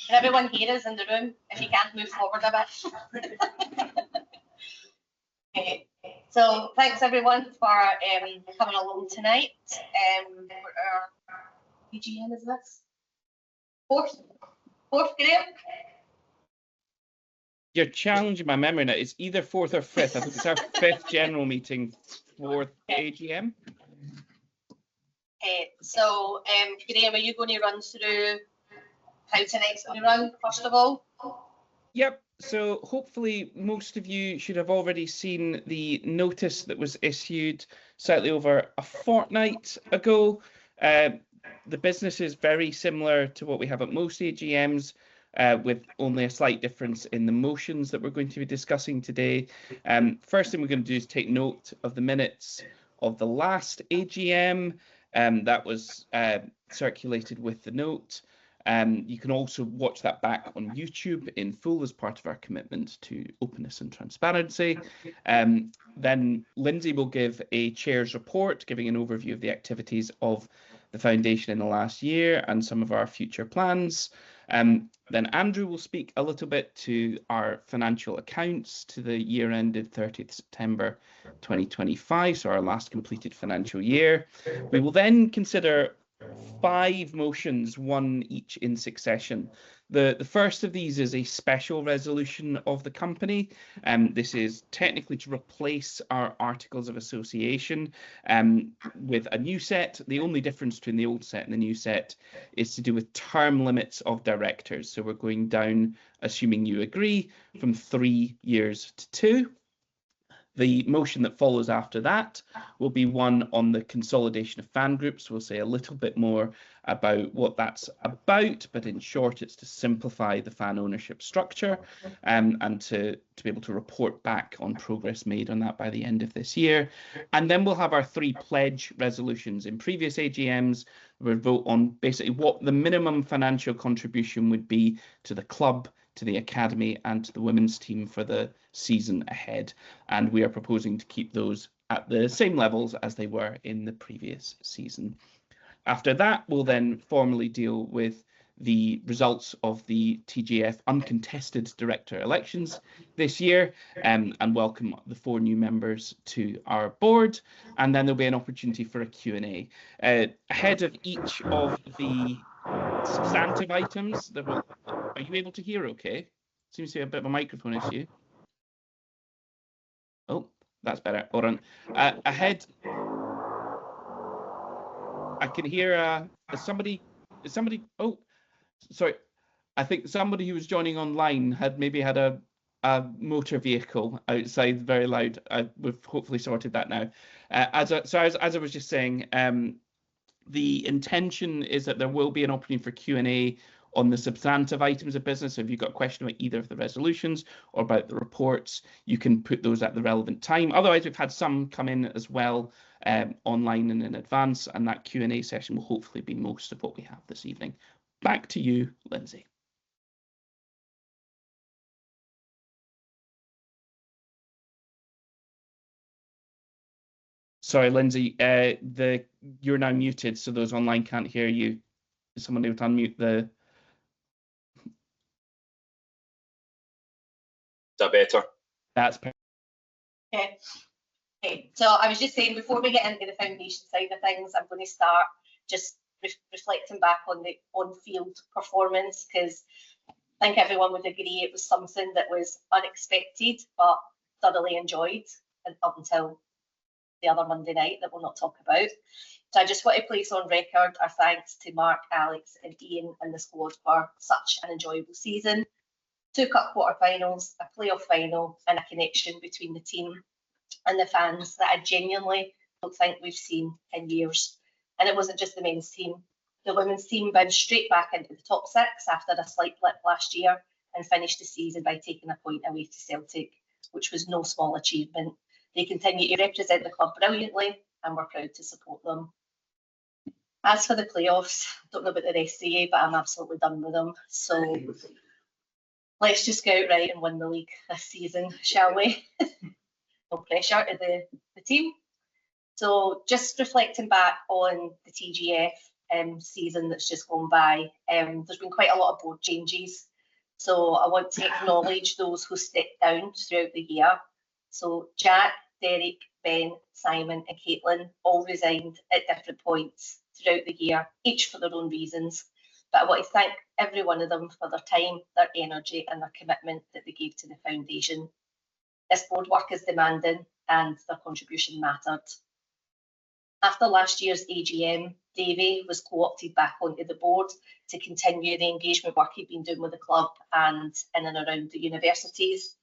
Can everyone hear us in the room if you can't move forward a bit? Okay. So thanks everyone for coming along tonight. Our EGM is this? Fourth, Graham? You're challenging my memory now. It's either fourth or fifth. I think it's our fifth general meeting, fourth AGM. Okay, so Graham, are you going to run through how tonight's going to run, first of all? Yep. So hopefully most of you should have already seen the notice that was issued slightly over a fortnight ago. The business is very similar to what we have at most AGMs, with only a slight difference in the motions that we're going to be discussing today. First thing we're going to do is take note of the minutes of the last AGM that was circulated with the note. You can also watch that back on YouTube in full as part of our commitment to openness and transparency. Then Lynsey will give a chair's report, giving an overview of the activities of the foundation in the last year and some of our future plans. Then Andrew will speak a little bit to our financial accounts to the year ended 30th September 2025, so our last completed financial year. We will then consider 5 motions, one each in succession. The first of these is a special resolution of the company. This is technically to replace our Articles of Association with a new set. The only difference between the old set and the new set is to do with term limits of directors. So we're going down, assuming you agree, from 3 years to 2. The motion that follows after that will be one on the consolidation of fan groups. We'll say a little bit more about what that's about, but in short, it's to simplify the fan ownership structure and to be able to report back on progress made on that by the end of this year. And then we'll have our 3 pledge resolutions. In previous AGMs, we'll vote on basically what the minimum financial contribution would be to the club, to the academy and to the women's team for the season ahead. And we are proposing to keep those at the same levels as they were in the previous season. After that, we'll then formally deal with the results of the TJF uncontested director elections this year and welcome the 4 new members to our board. And then there'll be an opportunity for a Q&A. Ahead of each of the substantive items, are you able to hear okay? Seems to be a bit of a microphone issue. Oh, that's better. Hold on. Ahead, I can hear somebody, oh, sorry. I think somebody who was joining online had a motor vehicle outside very loud. We've hopefully sorted that now. As I was just saying, the intention is that there will be an opportunity for Q&A on the substantive items of business. So if you've got a question about either of the resolutions or about the reports, you can put those at the relevant time. Otherwise, we've had some come in as well online and in advance, and that Q&A session will hopefully be most of what we have this evening. Back to you, Lynsey. Sorry, Lynsey, you're now muted, so those online can't hear you. Is someone able to unmute the... Is that better? That's perfect. Okay. So I was just saying, before we get into the foundation side of things, I'm going to start just reflecting back on the on-field performance, because I think everyone would agree it was something that was unexpected but thoroughly enjoyed up until the other Monday night that we'll not talk about. So I just want to place on record our thanks to Mark, Alex and Ian and the squad for such an enjoyable season. 2 cup quarterfinals, a playoff final and a connection between the team and the fans that I genuinely don't think we've seen in years. And it wasn't just the men's team. The women's team bounced straight back into the top 6 after a slight blip last year and finished the season by taking a point away to Celtic, which was no small achievement. They continue to represent the club brilliantly and we're proud to support them. As for the playoffs, I don't know about the rest of you, but I'm absolutely done with them. So let's just go outright and win the league this season, shall we? No pressure to the team. So just reflecting back on the TJF, season that's just gone by. There's been quite a lot of board changes, so I want to acknowledge those who stepped down throughout the year. So Jack, Derek, Ben, Simon and Caitlin all resigned at different points throughout the year, each for their own reasons. But I want to thank every one of them for their time, their energy and their commitment that they gave to the foundation. This board work is demanding and their contribution mattered. After last year's AGM, Davey was co-opted back onto the board to continue the engagement work he'd been doing with the club and in and around the universities.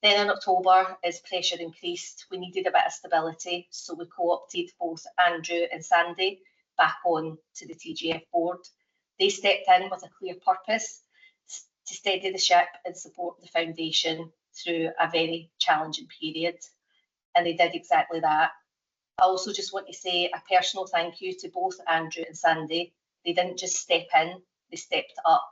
Then in October, as pressure increased, we needed a bit of stability, so we co-opted both Andrew and Sandy back on to the TJF board. They stepped in with a clear purpose to steady the ship and support the foundation through a very challenging period, and they did exactly that. I also just want to say a personal thank you to both Andrew and Sandy. They didn't just step in, they stepped up,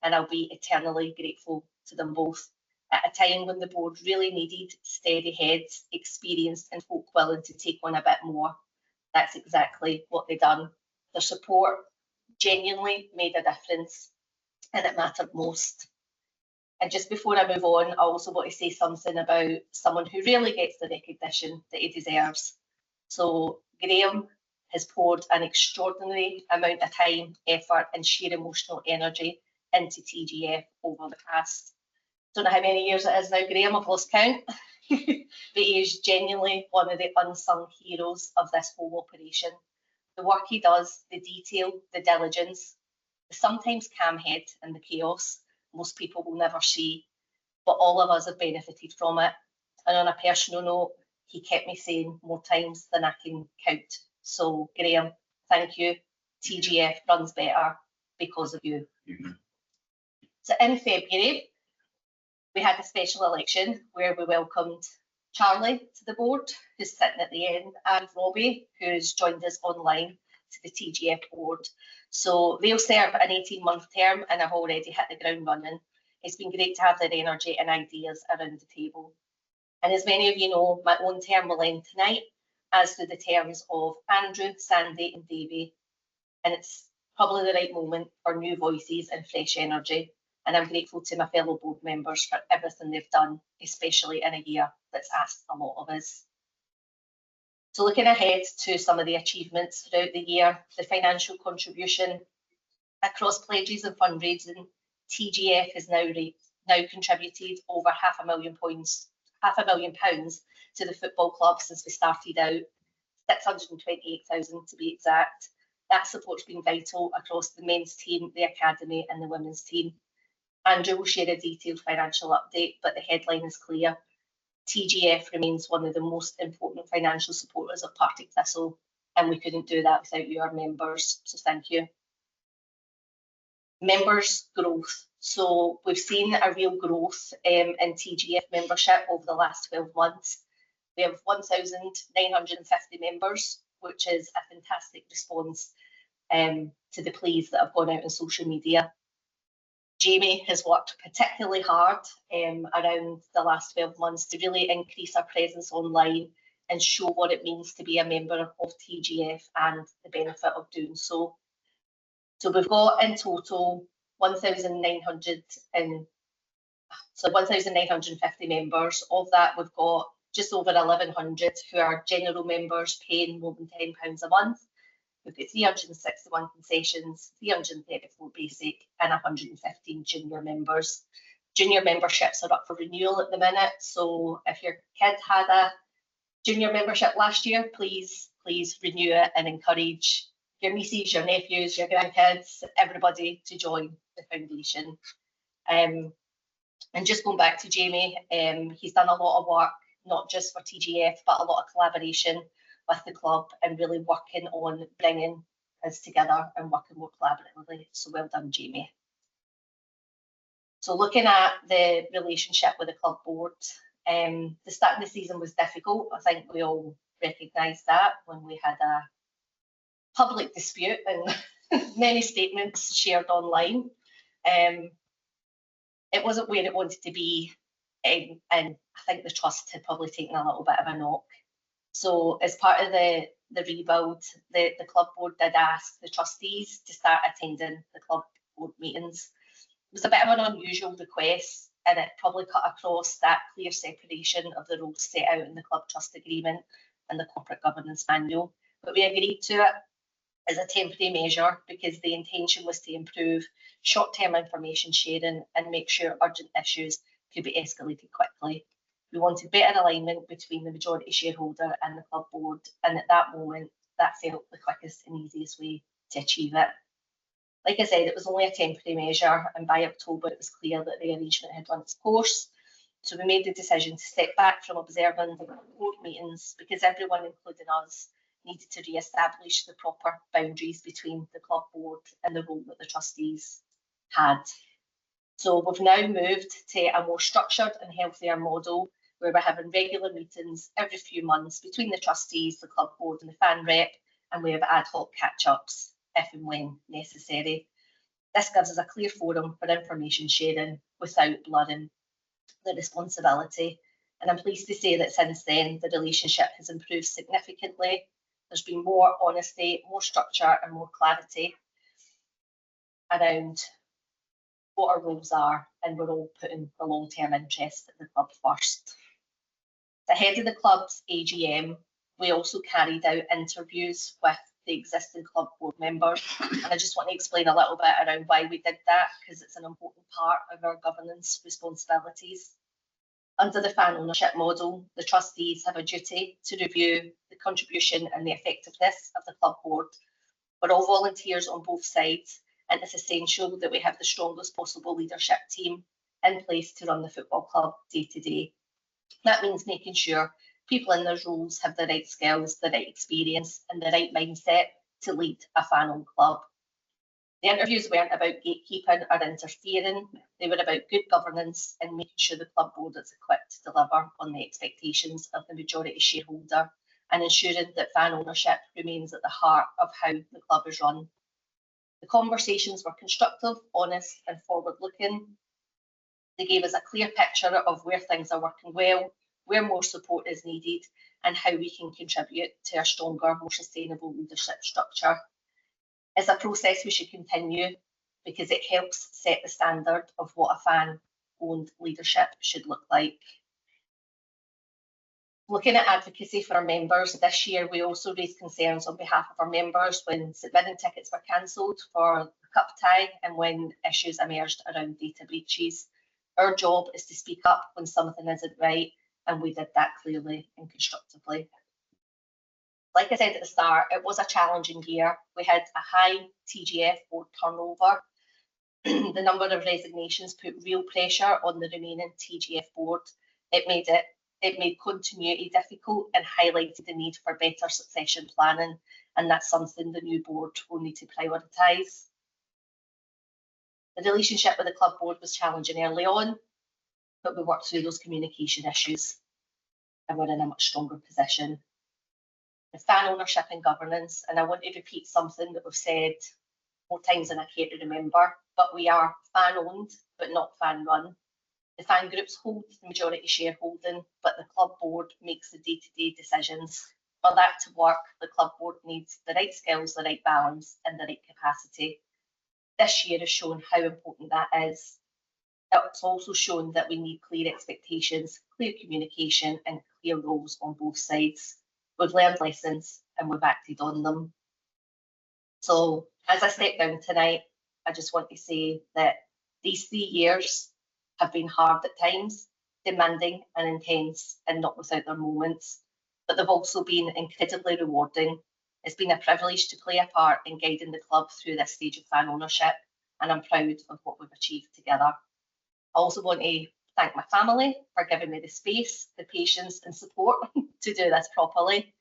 and I'll be eternally grateful to them both at a time when the board really needed steady heads, experienced and folk willing to take on a bit more. That's exactly what they've done. Their support genuinely made a difference and it mattered most. And just before I move on, I also want to say something about someone who really gets the recognition that he deserves. So Graham has poured an extraordinary amount of time, effort and sheer emotional energy into TJF over the past, don't know how many years it is now, Graham, I've lost count, but he is genuinely one of the unsung heroes of this whole operation. The work he does, the detail, the diligence, the sometimes calm head and the chaos, most people will never see, but all of us have benefited from it. And on a personal note, he kept me sane more times than I can count. So Graham, thank you. TJF runs better because of you. Mm-hmm. So in February, we had a special election where we welcomed Charlie to the board, who's sitting at the end, and Robbie, who's joined us online to the TJF board. So they'll serve an 18-month term and have already hit the ground running. It's been great to have their energy and ideas around the table. And as many of you know, my own term will end tonight, as do the terms of Andrew, Sandy and Davey. And it's probably the right moment for new voices and fresh energy. And I'm grateful to my fellow board members for everything they've done, especially in a year that's asked a lot of us. So looking ahead to some of the achievements throughout the year, the financial contribution across pledges and fundraising, TJF has now contributed over £500,000 to the football club since we started out, 628,000 to be exact. That support's been vital across the men's team, the academy and the women's team. Andrew will share a detailed financial update, but the headline is clear. TJF remains one of the most important financial supporters of Partick Thistle, and we couldn't do that without you, our members, so thank you. Members growth. So we've seen a real growth in TJF membership over the last 12 months. We have 1,950 members, which is a fantastic response to the pleas that have gone out on social media. Jamie has worked particularly hard around the last 12 months to really increase our presence online and show what it means to be a member of TJF and the benefit of doing so. So we've got in total 1,950 members. Of that, we've got just over 1,100 who are general members paying more than £10 a month. We've got 361 concessions, 334 basic and 115 junior members. Junior memberships are up for renewal at the minute, so if your kid had a junior membership last year, please renew it and encourage your nieces, your nephews, your grandkids, everybody to join the foundation. And just going back to Jamie, he's done a lot of work, not just for TJF, but a lot of collaboration with the club and really working on bringing us together and working more collaboratively. So well done, Jamie. So looking at the relationship with the club board, the start of the season was difficult. I think we all recognised that when we had a public dispute and many statements shared online. It wasn't where it wanted to be, and I think the trust had probably taken a little bit of a knock. So as part of the the rebuild, the club board did ask the trustees to start attending the club board meetings. It was a bit of an unusual request, and it probably cut across that clear separation of the roles set out in the club trust agreement and the corporate governance manual. But we agreed to it as a temporary measure because the intention was to improve short-term information sharing and make sure urgent issues could be escalated quickly. We wanted better alignment between the majority shareholder and the club board, and at that moment, that felt the quickest and easiest way to achieve it. Like I said, it was only a temporary measure, and by October, it was clear that the arrangement had run its course. So we made the decision to step back from observing the board meetings because everyone, including us, needed to re-establish the proper boundaries between the club board and the role that the trustees had. So we've now moved to a more structured and healthier model where we're having regular meetings every few months between the trustees, the club board and the fan rep, and we have ad hoc catch-ups if and when necessary. This gives us a clear forum for information sharing without blurring the responsibility. And I'm pleased to say that since then, the relationship has improved significantly. There's been more honesty, more structure and more clarity around what our roles are, and we're all putting the long-term interest of the club first. Ahead of the club's AGM, we also carried out interviews with the existing club board members, and I just want to explain a little bit around why we did that, because it's an important part of our governance responsibilities. Under the fan ownership model, the trustees have a duty to review the contribution and the effectiveness of the club board. We're all volunteers on both sides, and it's essential that we have the strongest possible leadership team in place to run the football club day to day. That means making sure people in those roles have the right skills, the right experience and the right mindset to lead a fan-owned club. The interviews weren't about gatekeeping or interfering, they were about good governance and making sure the club board is equipped to deliver on the expectations of the majority shareholder and ensuring that fan ownership remains at the heart of how the club is run. The conversations were constructive, honest and forward-looking. They gave us a clear picture of where things are working well, where more support is needed, and how we can contribute to a stronger, more sustainable leadership structure. It's a process we should continue because it helps set the standard of what a fan-owned leadership should look like. Looking at advocacy for our members, this year we also raised concerns on behalf of our members when St Mirren tickets were cancelled for the cup tie and when issues emerged around data breaches. Our job is to speak up when something isn't right, and we did that clearly and constructively. Like I said at the start, it was a challenging year. We had a high TJF board turnover. The number of resignations put real pressure on the remaining TJF board. It made continuity difficult and highlighted the need for better succession planning, and that's something the new board will need to prioritise. The relationship with the club board was challenging early on, but we worked through those communication issues and we're in a much stronger position. The fan ownership and governance, and I want to repeat something that we've said more times than I care to remember, but we are fan owned, but not fan run. The fan groups hold the majority shareholding, but the club board makes the day-to-day decisions. For that to work, the club board needs the right skills, the right balance, and the right capacity. This year has shown how important that is. It's also shown that we need clear expectations, clear communication, and clear roles on both sides. We've learned lessons and we've acted on them. So as I step down tonight, I just want to say that these 3 years have been hard at times, demanding and intense, and not without their moments, but they've also been incredibly rewarding. It's been a privilege to play a part in guiding the club through this stage of fan ownership, and I'm proud of what we've achieved together. I also want to thank my family for giving me the space, the patience and support to do this properly.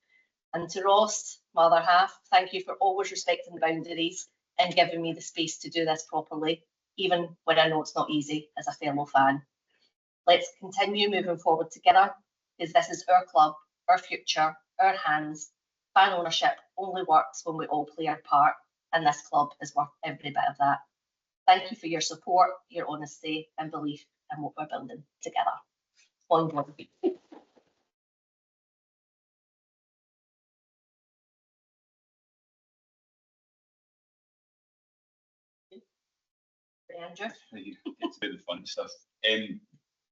And to Ross, my other half, thank you for always respecting the boundaries and giving me the space to do this properly, even when I know it's not easy as a fellow fan. Let's continue moving forward together, because this is our club, our future, our hands. Fan ownership only works when we all play our part, and this club is worth every bit of that. Thank you for your support, your honesty and belief in what we're building together. On board. Andrew. Get to do the fun stuff.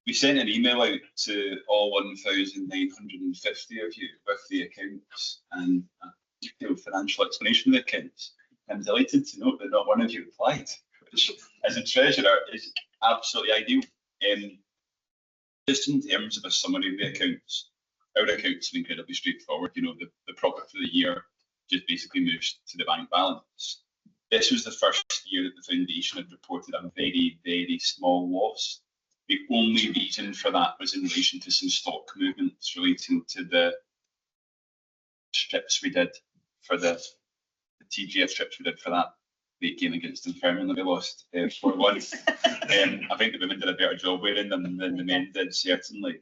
We sent an email out to all 1,950 of you with the accounts and a detailed financial explanation of the accounts. I'm delighted to note that not one of you replied, which, as a treasurer, is absolutely ideal. Just in terms of a summary of the accounts, our accounts are incredibly straightforward. You know, the profit for the year just basically moves to the bank balance. This was the first year that the foundation had reported a very, very small loss. The only reason for that was in relation to some stock movements relating to the strips we did for the TJF strips we did for that late game against Dunfermline that we lost 4-1. I think the women did a better job wearing them than the men did, certainly.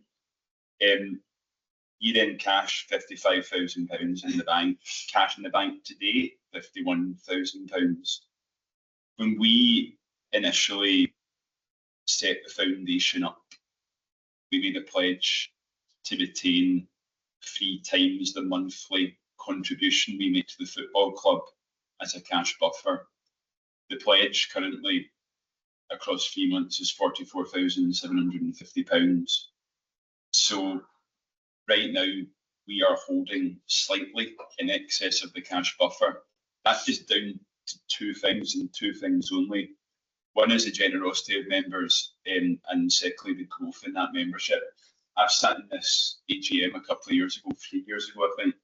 Year-end cash, £55,000 in the bank. Cash in the bank today, £51,000. When we initially set the foundation up, we made a pledge to retain 3 times the monthly contribution we make to the football club as a cash buffer. The pledge currently across 3 months is £44,750. So right now we are holding slightly in excess of the cash buffer. That is down to 2 things and 2 things only. One is the generosity of members, and secondly the growth in that membership. I've sat in this AGM a couple of years ago, 3 years ago I think,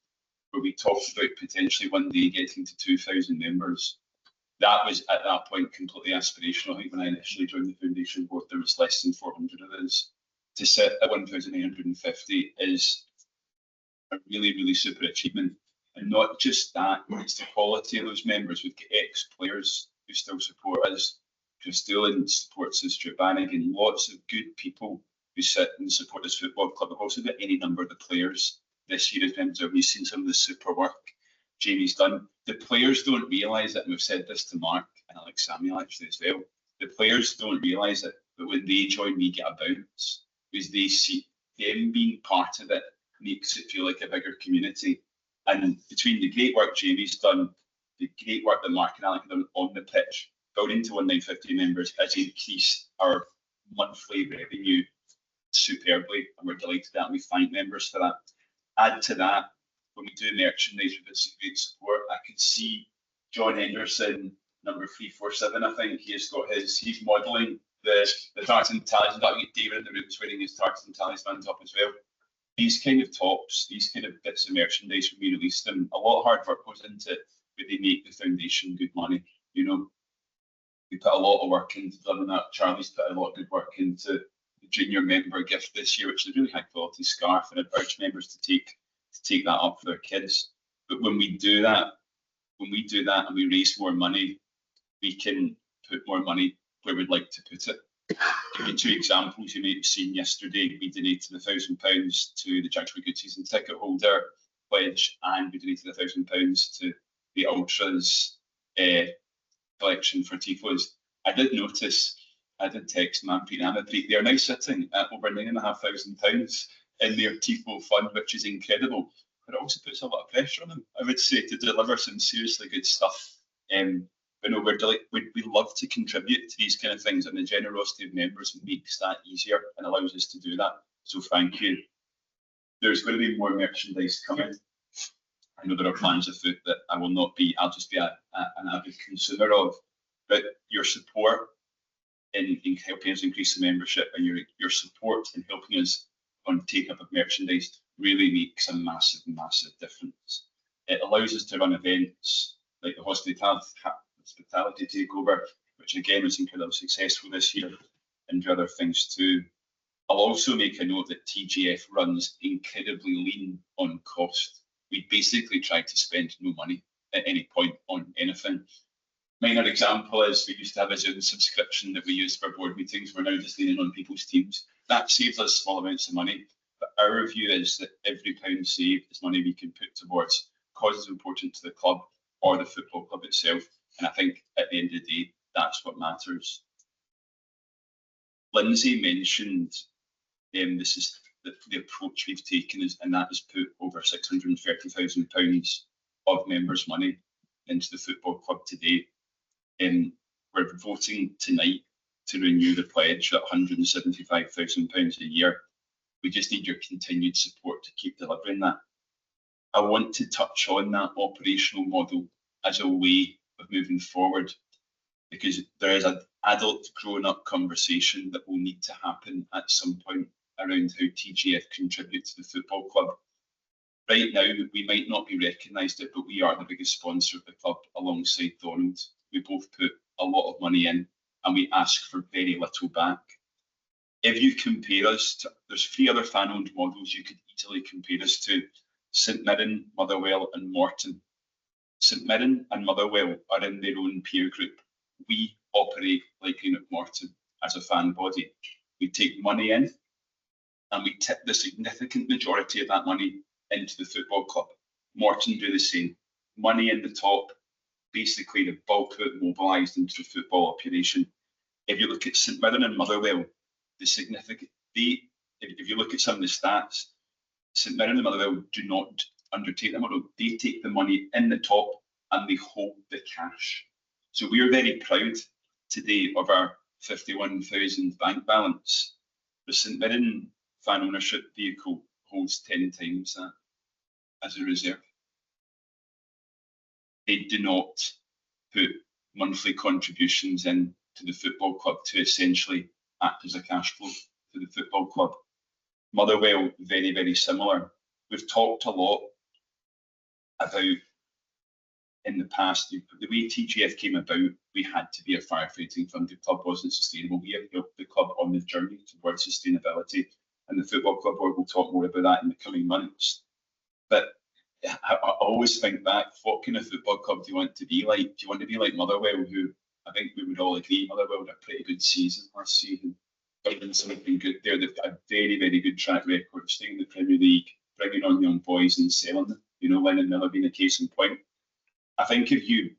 where we talked about potentially one day getting to 2,000 members. That was at that point completely aspirational. I think when I initially joined the foundation board, there was less than 400 of us. To sit at 1,850 is a really, really super achievement. And not just that, it's the quality of those members. We've got ex-players who still support us. Chris Doolan supports us, Stuart Bannigan, lots of good people who sit and support this football club. I've also got any number of the players this year as members. We've seen some of the super work Jamie's done. The players don't realise it, and we've said this to Mark and Alex Samuel actually as well. The players don't realise it, but when they join, we get a bounce because they see them being part of it makes it feel like a bigger community. And between the great work Jamie's done, the great work that Mark and Alex have done on the pitch, building to 1,950 members has increased our monthly revenue superbly, and we're delighted that, and we thank members for that. Add to that, when we do merchandise with some great support, I could see John Henderson, number 347, I think he has got his, he's modelling the tartan talisman. I think David in the room is wearing his tartan talisman top as well. These kind of tops, these kind of bits of merchandise, when we release them, a lot of hard work goes into it, but they make the foundation good money, you know. We put a lot of work into delivering that. Charlie's put a lot of good work into the junior member gift this year, which is a really high quality scarf, and I'd urge members to take that up for their kids. But when we do that and we raise more money, we can put more money where we'd like to put it. Give you 2 examples you may have seen yesterday. We donated £1,000 to the Jags Good Season ticket holder pledge, and we donated £1,000 to the Ultras collection for Tifos. I did notice, I did text Manpreet and Amitpreet, they are now sitting at over £9,500 in their Tifo fund, which is incredible, but it also puts a lot of pressure on them, I would say, to deliver some seriously good stuff. But no, we love to contribute to these kind of things, and the generosity of members makes that easier and allows us to do that. So thank you. There's going to be more merchandise coming. I know there are plans afoot that I will not be, I'll just be an avid consumer of, but your support in helping us increase the membership and your support in helping us on take up of merchandise really makes a massive, massive difference. It allows us to run events like the hospitality takeover, which again was incredibly successful this year, and other things too. I'll also make a note that TJF runs incredibly lean on cost. We basically try to spend no money at any point on anything. Minor example is we used to have a Zoom subscription that we used for board meetings. We're now just leaning on people's teams. That saves us small amounts of money, but our view is that every pound saved is money we can put towards causes important to the club or the football club itself. And I think at the end of the day, that's what matters. Lynsey mentioned this is the approach we've taken, and that has put over £630,000 of members' money into the football club today. We're voting tonight to renew the pledge at £175,000 a year. We just need your continued support to keep delivering that. I want to touch on that operational model as a way of moving forward, because there is an adult grown-up conversation that will need to happen at some point around how TJF contribute to the football club. Right now, we might not be recognised it, but we are the biggest sponsor of the club alongside Donald. We both put a lot of money in and we ask for very little back. If you compare us to, there's 3 other fan-owned models you could easily compare us to: St Mirren, Motherwell and Morton. St Mirren and Motherwell are in their own peer group. We operate like Greenock Morton as a fan body. We take money in and we tip the significant majority of that money into the football club. Morton do the same. Money in the top, basically the bulk of it mobilised into the football operation. If you look at St Mirren and Motherwell, if you look at some of the stats, St Mirren and Motherwell do not undertake the model. They take the money in the top and they hold the cash. So we are very proud today of our 51,000 bank balance. The St Mirren fan ownership vehicle holds 10 times that as a reserve. They do not put monthly contributions in to the football club to essentially act as a cash flow to the football club. Motherwell, very, very similar. We've talked a lot about, in the past, the way TJF came about, we had to be a firefighting fund. The club wasn't sustainable. We have helped the club on the journey towards sustainability, and the Football Club Board will talk more about that in the coming months. But I always think back, what kind of football club do you want to be like? Do you want to be like Motherwell, who I think we would all agree, Motherwell had a pretty good season last season. Something good there. They've got a very, very good track record of staying in the Premier League, bringing on young boys and selling them. You know, Lennon Miller being a case in point. I think if you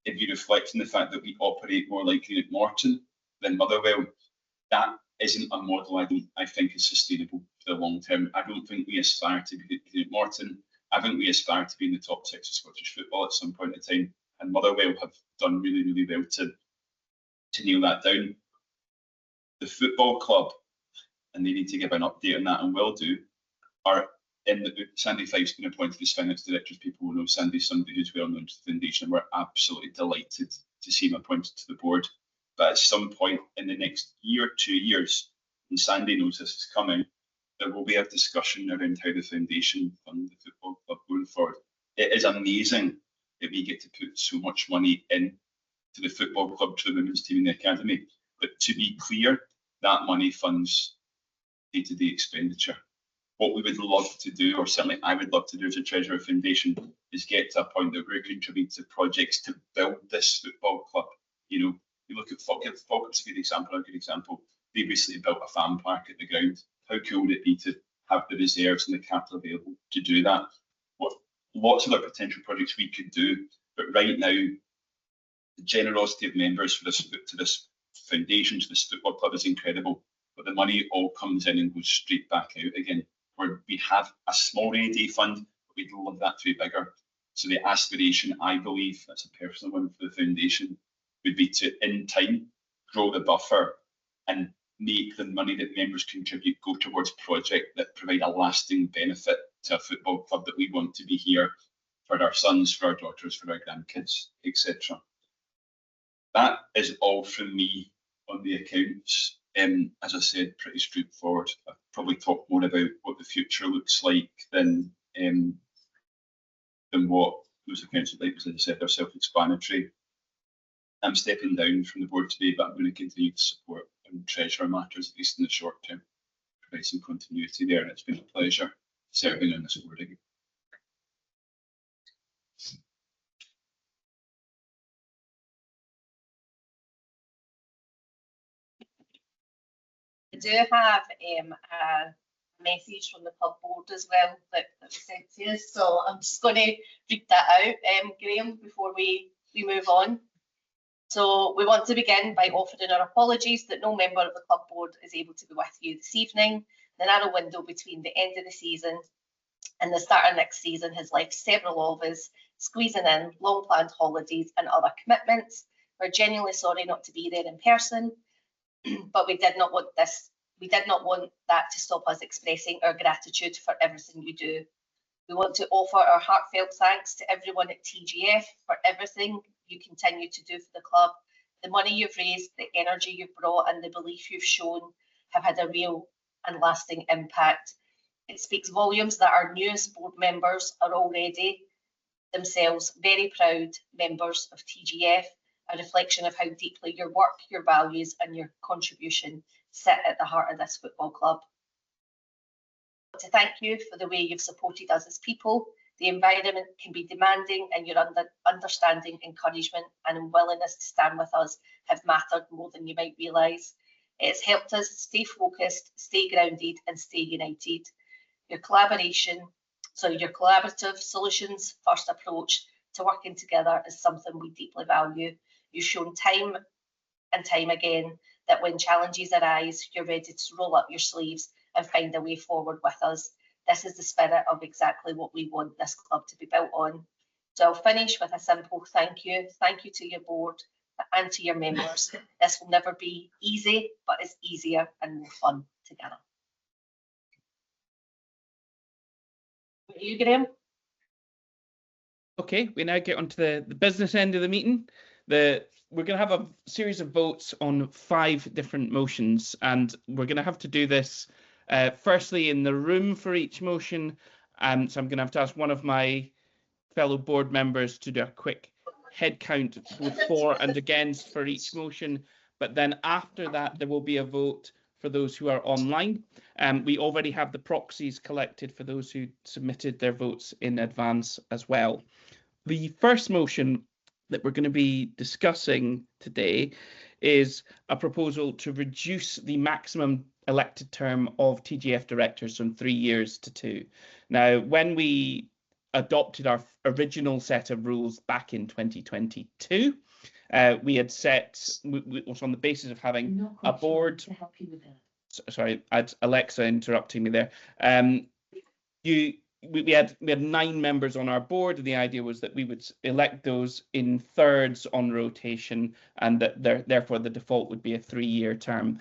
reflect on the fact that we operate more like Greenock Morton than Motherwell, that isn't a model I think is sustainable for the long term. I don't think we aspire to be Greenock Morton. I think we aspire to be in the top 6 of Scottish football at some point in time, and Motherwell have done really, really well to nail that down. The football club, and they need to give an update on that, and will do, are in the Sandy Fyfe's been appointed as finance director. People will know Sandy's somebody who's well known to the foundation. We're absolutely delighted to see him appointed to the board. But at some point in the next year, 2 years, and Sandy knows this is coming, there will be a discussion around how the foundation fund the football club going forward. It is amazing that we get to put so much money in to the football club, to the women's team and the academy. But to be clear, that money funds day-to-day expenditure. What we would love to do, or certainly I would love to do as a treasurer of foundation, is get to a point that we're contributing to projects to build this football club. You know, you look at Falkirk's a good example. They recently built a fan park at the ground. How cool would it be to have the reserves and the capital available to do that? Lots of other potential projects we could do, but right now, the generosity of members to this foundation, to this football club, is incredible. But the money all comes in and goes straight back out again. Where we have a small rainy day fund, but we'd love that to be bigger. So the aspiration, I believe, that's a personal one for the foundation, would be to, in time, grow the buffer and make the money that members contribute go towards projects that provide a lasting benefit to a football club that we want to be here for our sons, for our daughters, for our grandkids, etc. That is all from me on the accounts. As I said, pretty straightforward. I've probably talked more about what the future looks like than what those accounts look like, because as I said, they're self-explanatory. I'm stepping down from the board today, but I'm going to continue to support on treasurer matters, at least in the short term, provide some continuity there, and it's been a pleasure serving on this board again. I do have a message from the club board as well that was sent to us, so I'm just going to read that out, Graham, before we move on. So we want to begin by offering our apologies that no member of the club board is able to be with you this evening. The narrow window between the end of the season and the start of next season has left several of us squeezing in long planned holidays and other commitments. We're genuinely sorry not to be there in person. but we did not want this. We did not want that to stop us expressing our gratitude for everything you do. We want to offer our heartfelt thanks to everyone at TJF for everything you continue to do for the club. The money you've raised, the energy you've brought, and the belief you've shown have had a real and lasting impact. It speaks volumes that our newest board members are already themselves very proud members of TJF, a reflection of how deeply your work, your values, and your contribution sit at the heart of this football club. To thank you for the way you've supported us as people. The environment can be demanding, and your understanding, encouragement, and willingness to stand with us have mattered more than you might realise. It has helped us stay focused, stay grounded, and stay united. Your collaborative solutions first approach to working together is something we deeply value. You've shown time and time again that when challenges arise, you're ready to roll up your sleeves and find a way forward with us. This is the spirit of exactly what we want this club to be built on. So I'll finish with a simple thank you. Thank you to your board and to your members. This will never be easy, but it's easier and more fun together. What are you, Graham? Okay, we now get onto the business end of the meeting. We're going to have a series of votes on 5 different motions, and we're going to have to do this firstly in the room for each motion. So I'm going to have to ask one of my fellow board members to do a quick head count, both for and against for each motion. But then after that, there will be a vote for those who are online. We already have the proxies collected for those who submitted their votes in advance as well. The first motion that we're going to be discussing today is a proposal to reduce the maximum elected term of TJF directors from 3 years to 2. Now, when we adopted our original set of rules back in 2022, we had set, it was on the basis of having a board. To help you with that. Sorry, I had Alexa interrupting me there. We had 9 members on our board, and the idea was that we would elect those in thirds on rotation, and that therefore the default would be a 3-year term.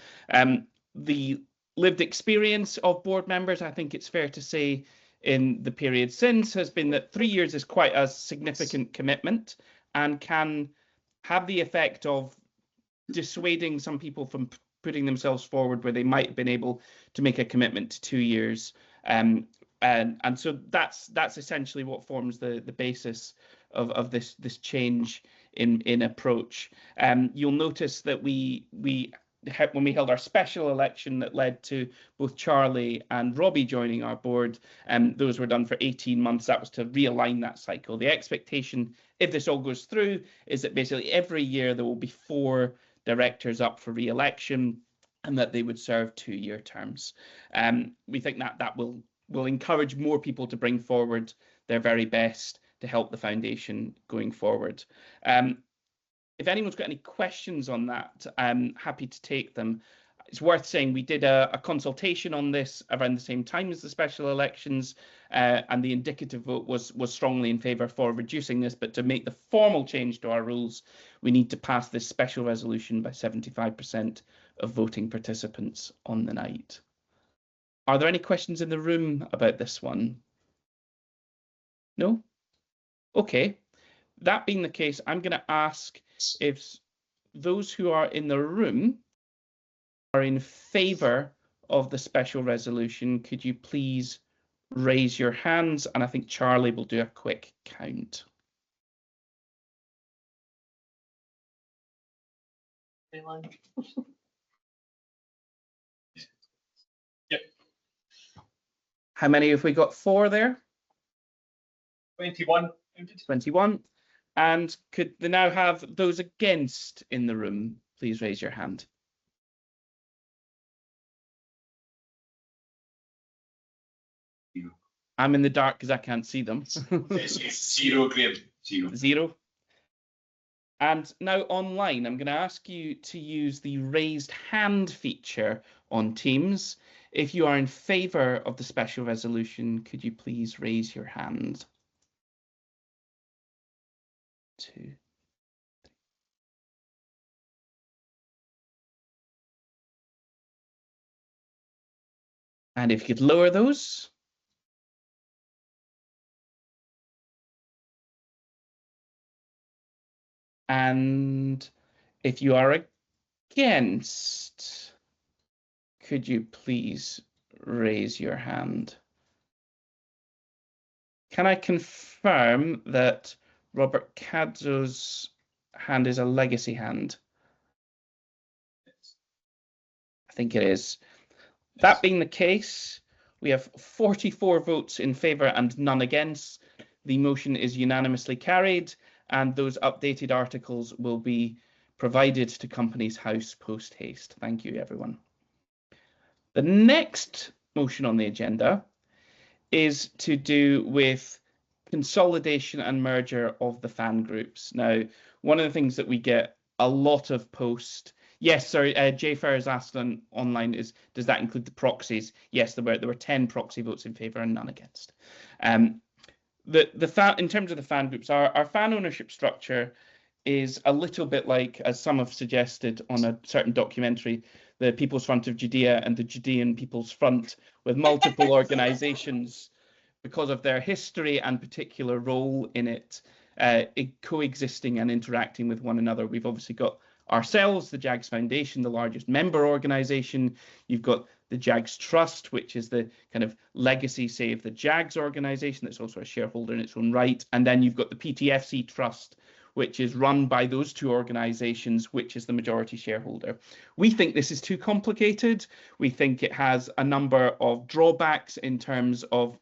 The lived experience of board members, I think it's fair to say, in the period since, has been that 3 years is quite a significant commitment and can have the effect of dissuading some people from putting themselves forward where they might have been able to make a commitment to 2 years. And so that's essentially what forms the basis of this change in approach. You'll notice that when we held our special election that led to both Charlie and Robbie joining our board, those were done for 18 months. That was to realign that cycle. The expectation, if this all goes through, is that basically every year there will be 4 directors up for re-election, and that they would serve 2-year terms. We think that will encourage more people to bring forward their very best to help the foundation going forward. If anyone's got any questions on that, I'm happy to take them. It's worth saying we did a consultation on this around the same time as the special elections, and the indicative vote was strongly in favour for reducing this. But to make the formal change to our rules, we need to pass this special resolution by 75% of voting participants on the night. Are there any questions in the room about this one? No? Okay. That being the case, I'm going to ask if those who are in the room are in favour of the special resolution. Could you please raise your hands? And I think Charlie will do a quick count. Yep. How many have we got? 4 there? 21. 21. And could they now have those against in the room? Please raise your hand. I'm in the dark because I can't see them. It's 0, Graham. 0. 0. And now online, I'm going to ask you to use the raised hand feature on Teams. If you are in favour of the special resolution, could you please raise your hand? 2. And if you could lower those. And if you are against, could you please raise your hand? Can I confirm that Robert Cadzo's hand is a legacy hand? I think it is. That being the case, we have 44 votes in favour and none against. The motion is unanimously carried, and those updated articles will be provided to Companies House post haste. Thank you, everyone. The next motion on the agenda is to do with consolidation and merger of the fan groups. Now, one of the things that we get a lot of post. Yes, sorry, Jay Fair has asked online is, does that include the proxies? Yes, there were 10 proxy votes in favour and none against. In terms of the fan groups, our fan ownership structure is a little bit like, as some have suggested on a certain documentary, the People's Front of Judea and the Judean People's Front, with multiple organisations because of their history and particular role in it, coexisting and interacting with one another. We've obviously got ourselves, the Jags Foundation, the largest member organisation. You've got the Jags Trust, which is the kind of legacy, say, of the Jags organisation. That's also a shareholder in its own right. And then you've got the PTFC Trust, which is run by those two organisations, which is the majority shareholder. We think this is too complicated. We think it has a number of drawbacks in terms of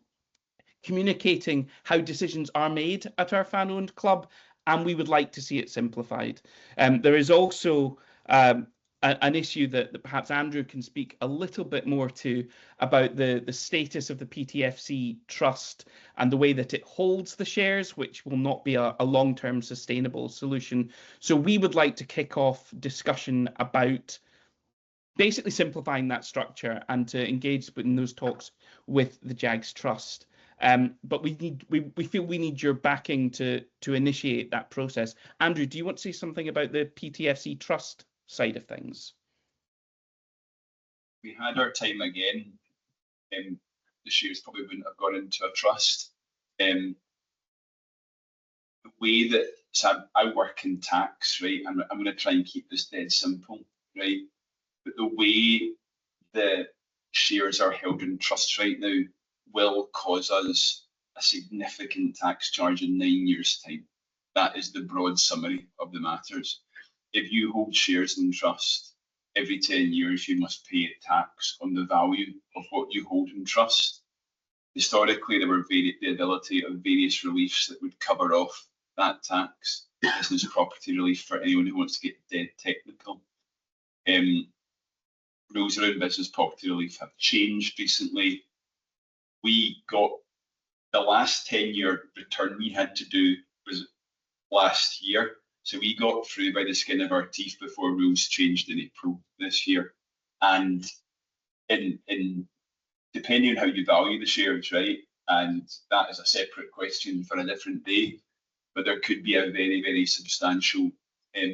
communicating how decisions are made at our fan-owned club, and we would like to see it simplified. There is also an issue that perhaps Andrew can speak a little bit more to about the status of the PTFC Trust and the way that it holds the shares, which will not be a long-term sustainable solution. So we would like to kick off discussion about basically simplifying that structure and to engage in those talks with the Jags Trust. But we feel we need your backing to initiate that process. Andrew, do you want to say something about the PTFC Trust side of things? We had our time again. The shares probably wouldn't have gone into a trust. The way that, so I work in tax, right? I'm going to try and keep this dead simple, right? But the way the shares are held in trust right now will cause us a significant tax charge in 9 years' time. That is the broad summary of the matters. If you hold shares in trust, every 10 years you must pay a tax on the value of what you hold in trust. Historically, there were the ability of various reliefs that would cover off that tax. Business property relief for anyone who wants to get dead technical. Rules around business property relief have changed recently. We got the last 10-year return we had to do was last year. So we got through by the skin of our teeth before rules changed in April this year. And in depending on how you value the shares, right? And that is a separate question for a different day. But there could be a very, very substantial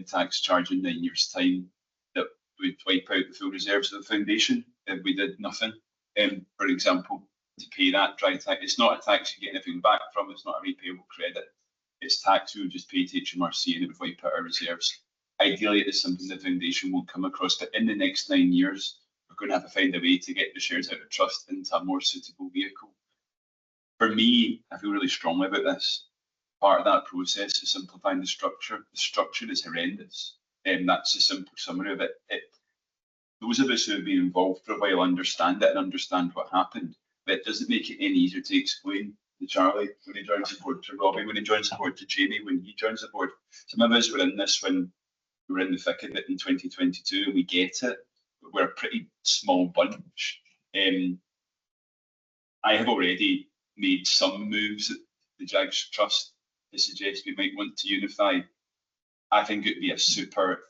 tax charge in 9 years' time that would wipe out the full reserves of the foundation if we did nothing. For example, to pay that dry tax. It's not a tax you get anything back from. It's not a repayable credit. It's tax we would just pay to HMRC and it would wipe out our reserves. Ideally, it is something the foundation won't come across, but in the next 9 years, we're going to have to find a way to get the shares out of trust into a more suitable vehicle. For me, I feel really strongly about this. Part of that process is simplifying the structure. The structure is horrendous. That's a simple summary of it. Those of us who have been involved for a while understand it and understand what happened. But it doesn't make it any easier to explain to Charlie when he joins the board, to Robbie when he joins the board, to Jamie when he joins the board. Some of us were in this when we were in the thick of it in 2022 and we get it, but we're a pretty small bunch. I have already made some moves at the Jags Trust to suggest we might want to unify. I think it would be a super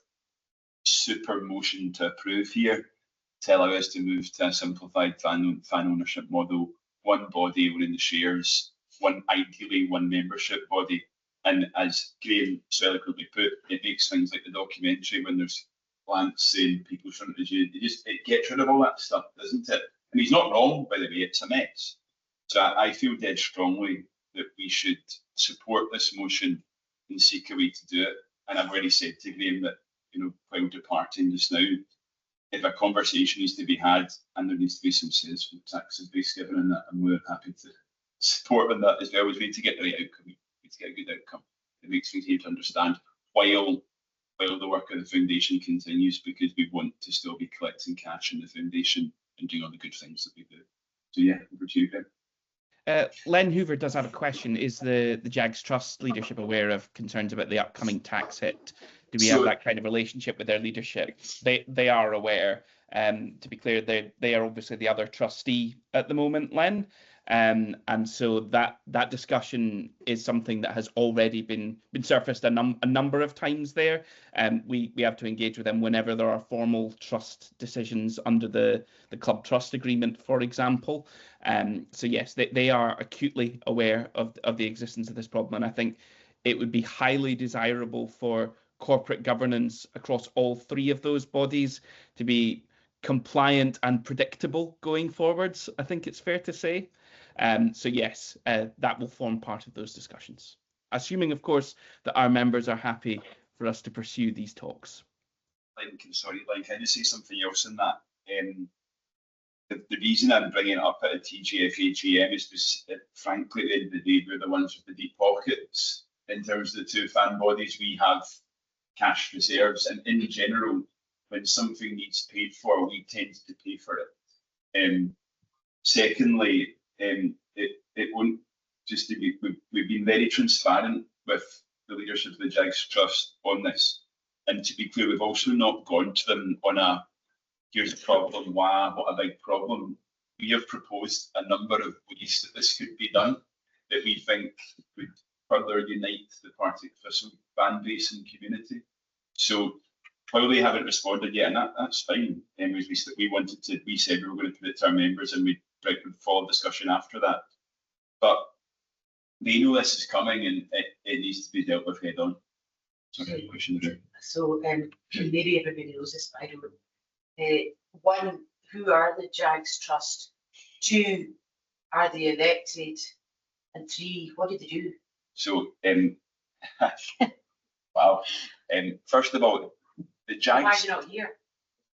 motion to approve here to allow us to move to a simplified fan ownership model, one body owning the shares, ideally one membership body. And as Graham so eloquently put, it makes things like the documentary when there's Lance saying people's front of you, it gets rid of all that stuff, doesn't it? And he's not wrong, by the way, it's a mess. So I feel dead strongly that we should support this motion and seek a way to do it. And I've already said to Graham that, you know, while departing just now, if a conversation needs to be had and there needs to be some sensible tax-based given on that, I'm more happy to support on that as well. We need to get the right outcome. We need to get a good outcome. It makes things easier to understand while the work of the foundation continues, because we want to still be collecting cash in the foundation and doing all the good things that we do. So yeah, over to you, Graham. Len Hoover does have a question. Is the Jags Trust leadership aware of concerns about the upcoming tax hit? Do we have that kind of relationship with their leadership? They are aware. To be clear, they are obviously the other trustee at the moment, Len. And so that discussion is something that has already been surfaced a number of times there. We have to engage with them whenever there are formal trust decisions under the club trust agreement, for example. So yes, they are acutely aware of the existence of this problem, and I think it would be highly desirable for corporate governance across all three of those bodies to be compliant and predictable going forwards, I think it's fair to say. So yes, that will form part of those discussions, assuming, of course, that our members are happy for us to pursue these talks. Sorry, Len, can I just say something else in that? The reason I'm bringing it up at a TJF AGM is because, frankly, at the end of the day, we're the ones with the deep pockets. In terms of the two fan bodies, we have cash reserves, and in general, when something needs paid for, we tend to pay for it. Secondly, it won't just to be, we've been very transparent with the leadership of the Jags Trust on this, and to be clear, we've also not gone to them on a here's a problem, wow, what a big problem. We have proposed a number of ways that this could be done that we think would further unite the Partick Thistle fan base and community. So while they haven't responded yet, and that's fine. We said we were going to put it to our members, and we'd follow discussion after that. But they know this is coming, and it needs to be dealt with head on. Sorry, question there. So maybe everybody knows this, but I don't. One, who are the Jags Trust? Two, are they elected? And three, what do they do? So, wow. First of all, the Jags. Why are you not here?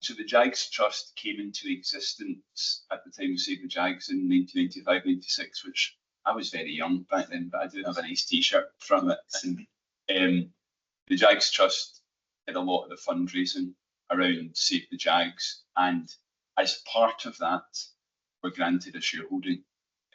So the Jags Trust came into existence at the time of Save the Jags in 1995-96, which I was very young back then, but I do have a nice T-shirt from it. And the Jags Trust did a lot of the fundraising around Save the Jags, and as part of that, we're granted a shareholding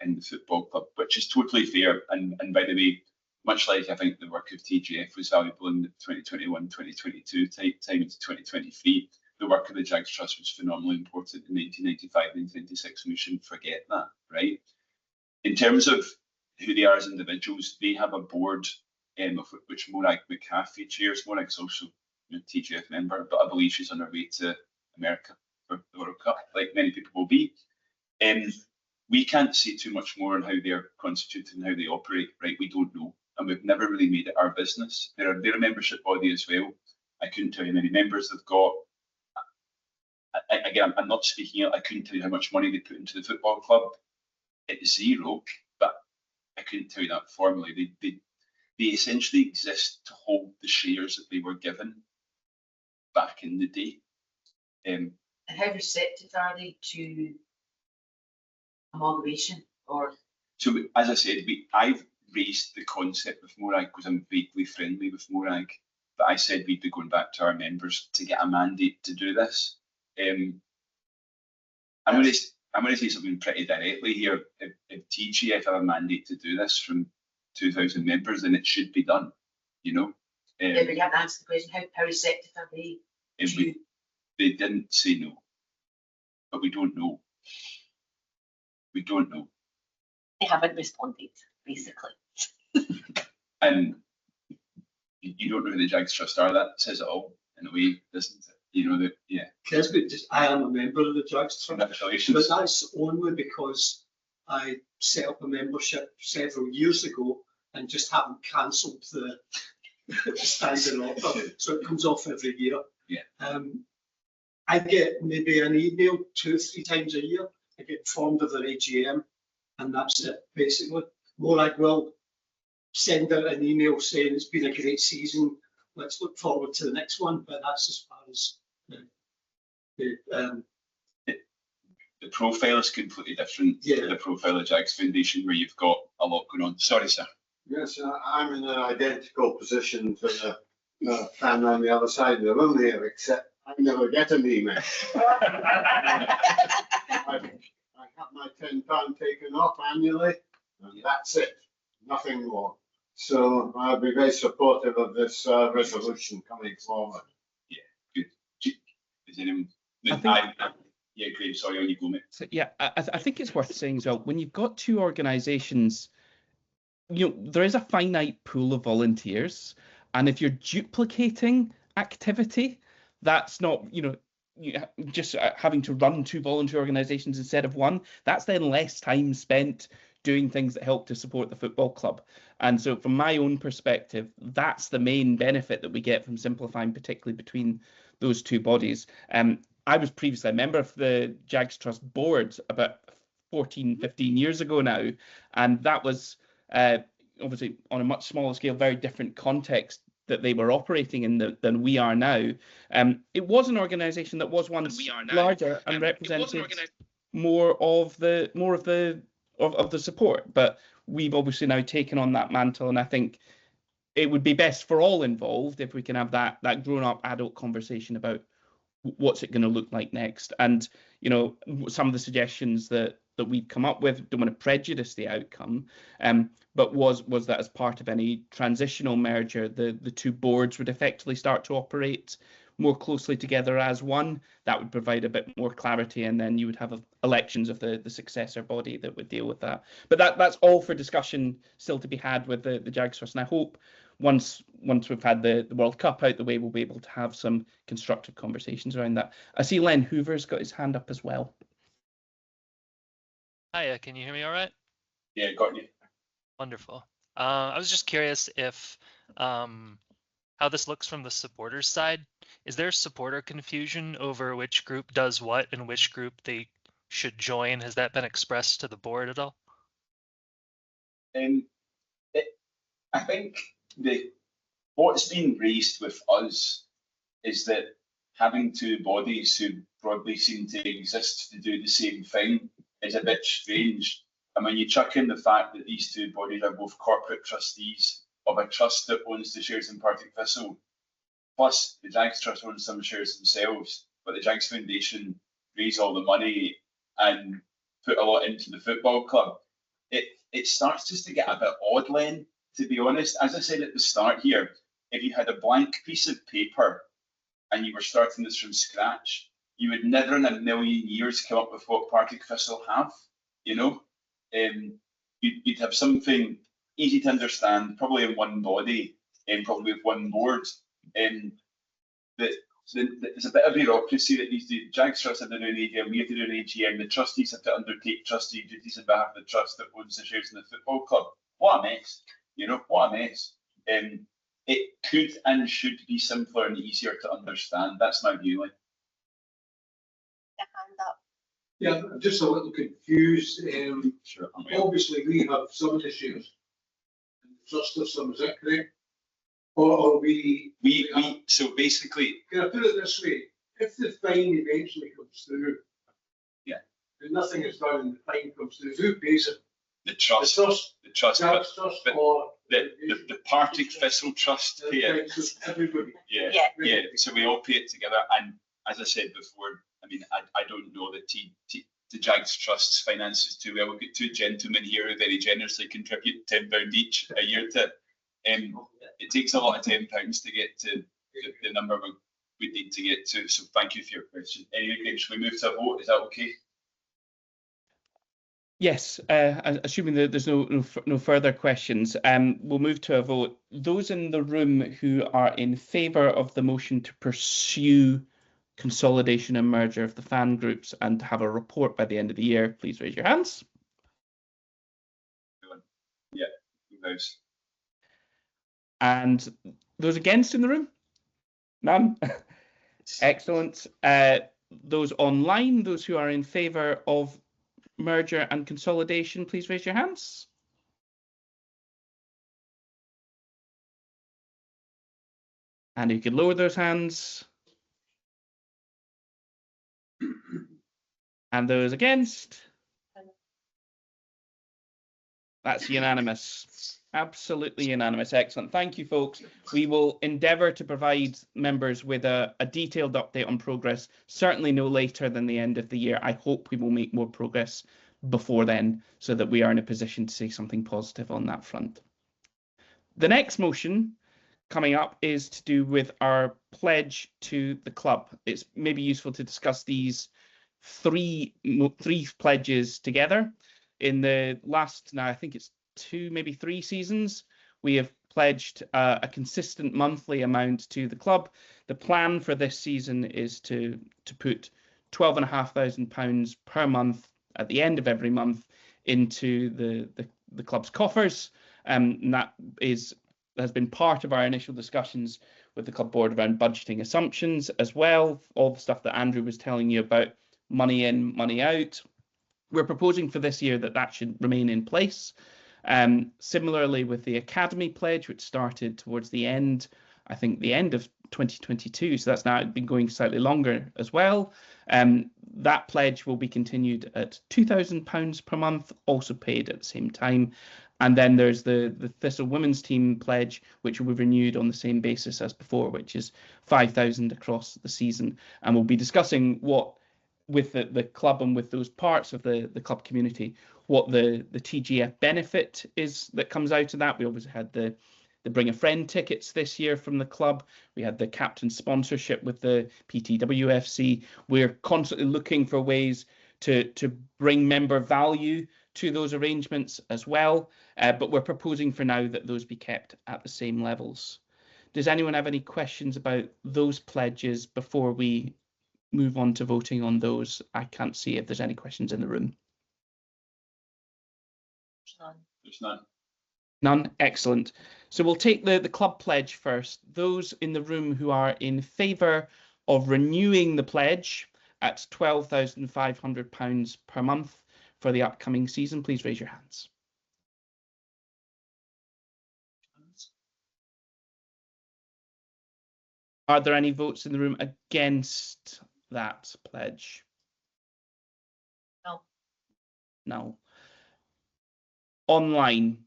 in the football club, which is totally fair. And by the way, much like I think the work of TJF was valuable in the 2021-2022 time into 2023, the work of the Jags Trust was phenomenally important in 1995-1996, and we shouldn't forget that, right? In terms of who they are as individuals, they have a board of which Morag McCaffrey chairs. Morag's also a TJF member, but I believe she's on her way to America for the World Cup, like many people will be. We can't say too much more on how they're constituted and how they operate, right? We don't know, and we've never really made it our business. They're a membership body as well. I couldn't tell you how many members they've got. Again, I'm not speaking out. I couldn't tell you how much money they put into the football club. It's zero, but I couldn't tell you that formally. They essentially exist to hold the shares that they were given back in the day. And how receptive are they to amalgamation? Or so, as I said, I've raised the concept with Morag because I'm vaguely friendly with Morag, but I said we'd be going back to our members to get a mandate to do this. I'm going to say something pretty directly here. If TGF have a mandate to do this from 2,000 members, then it should be done. You know. Yeah, but you haven't answered the question. How receptive are they? They didn't say no, but we don't know. We don't know. They haven't responded, basically. And you don't know who the Jags Trust are. That says it all in a way, doesn't it? You know that, yeah. I am a member of the Jags Trust, Congratulations. but that's only because I set up a membership several years ago and just haven't cancelled the standing offer, so it comes off every year. Yeah. I get maybe an email 2 or 3 times a year. I informed of their AGM, and that's it, basically. More like, well, send out an email saying it's been a great season, let's look forward to the next one, but that's as far as the profile is completely different to the profile of Jags Foundation, where you've got a lot going on. Sorry, sir. Yes, I'm in an identical position to the fan on the other side of the room here, except I never get an email. I have my £10 taken off annually, and that's it, nothing more. So I'll be very supportive of this resolution coming forward. Yeah, good. Is anyone? Yeah, Graham, sorry, on you go, mate. So, yeah, I think it's worth saying as well, when you've got two organisations, there is a finite pool of volunteers, and if you're duplicating activity, that's not, just having to run two voluntary organisations instead of one, that's then less time spent doing things that help to support the football club. And so from my own perspective, that's the main benefit that we get from simplifying, particularly between those two bodies. I was previously a member of the Jags Trust board about 14, 15 years ago now, and that was obviously on a much smaller scale, very different context that they were operating in than we are now. It was an organisation that was once larger and represented more of the support, but we've obviously now taken on that mantle, and I think it would be best for all involved if we can have that grown-up adult conversation about what's it going to look like next. And some of the suggestions that we've come up with, don't want to prejudice the outcome, but was that as part of any transitional merger, the two boards would effectively start to operate more closely together as one. That would provide a bit more clarity, and then you would have elections of the successor body that would deal with that. But that's all for discussion still to be had with the Jags Trust, and I hope once we've had the World Cup out the way, we'll be able to have some constructive conversations around that. I see Len Hoover's got his hand up as well. Hiya, can you hear me all right? Yeah, got you. Wonderful. I was just curious if how this looks from the supporters side. Is there supporter confusion over which group does what and which group they should join? Has that been expressed to the board at all? I think what's been raised with us is that having two bodies who broadly seem to exist to do the same thing is a bit strange. And when you chuck in the fact that these two bodies are both corporate trustees of a trust that owns the shares in Partick Thistle, plus the Jags Trust owns some shares themselves, but the Jags Foundation raise all the money and put a lot into the football club, it starts just to get a bit odd, Len, to be honest. As I said at the start here, if you had a blank piece of paper and you were starting this from scratch, you would never in a million years come up with what Partick Thistle have, You'd have something easy to understand, probably in one body, and probably with one board. There's a bit of bureaucracy that needs to. Jags Trust have to do an AGM, we have to do an AGM, the trustees have to undertake trustee duties on behalf of the trust that owns the shares in the football club. What a mess, what a mess. It could and should be simpler and easier to understand. That's my view. Hand up. Yeah, I'm just a little confused. Sure. Obviously, we have some issues. Trust of some, is that correct? Or we so basically, can I put it this way? If the fine eventually comes through, and nothing is done and the fine comes through, who pays it? The trust. The trust, but or the Partick Thistle Trust pay it. Everybody. Yeah. So we all pay it together. And as I said before, I mean, I don't know the Jags Trust's finances too well. We've got two gentlemen here who very generously contribute £10 each a year to it. It takes a lot of £10 to get to the number we need to get to. So thank you for your question. Anyway, Graham, should we move to a vote? Is that okay? Yes, assuming that there's no further questions, we'll move to a vote. Those in the room who are in favour of the motion to pursue consolidation and merger of the fan groups and to have a report by the end of the year, please raise your hands. Yeah, those. And those against in the room? None? Excellent. Those online, those who are in favour of merger and consolidation, please raise your hands. And you can lower those hands. And those against? That's unanimous. Absolutely unanimous. Excellent. Thank you, folks. We will endeavour to provide members with a detailed update on progress, certainly no later than the end of the year. I hope we will make more progress before then so that we are in a position to say something positive on that front. The next motion coming up is to do with our pledge to the club. It's maybe useful to discuss these three pledges together. In the last, now I think it's 2, maybe 3 seasons, we have pledged a consistent monthly amount to the club. The plan for this season is to put £12,500 per month at the end of every month into the club's coffers. And that has been part of our initial discussions with the club board around budgeting assumptions as well. All the stuff that Andrew was telling you about, money in, money out. We're proposing for this year that should remain in place. Similarly with the Academy pledge, which started towards the end, I think the end of 2022, so that's now been going slightly longer as well. That pledge will be continued at £2,000 per month, also paid at the same time. And then there's the Thistle women's team pledge, which will be renewed on the same basis as before, which is £5,000 across the season. And we'll be discussing what, with the club and with those parts of the club community, what the TJF benefit is that comes out of that. We obviously had the Bring a Friend tickets this year from the club. We had the captain sponsorship with the PTWFC. We're constantly looking for ways to bring member value to those arrangements as well. But we're proposing for now that those be kept at the same levels. Does anyone have any questions about those pledges before we move on to voting on those? I can't see if there's any questions in the room. There's none. None? Excellent. So we'll take the club pledge first. Those in the room who are in favour of renewing the pledge at £12,500 per month for the upcoming season, please raise your hands. Are there any votes in the room against that pledge? No. No. Online,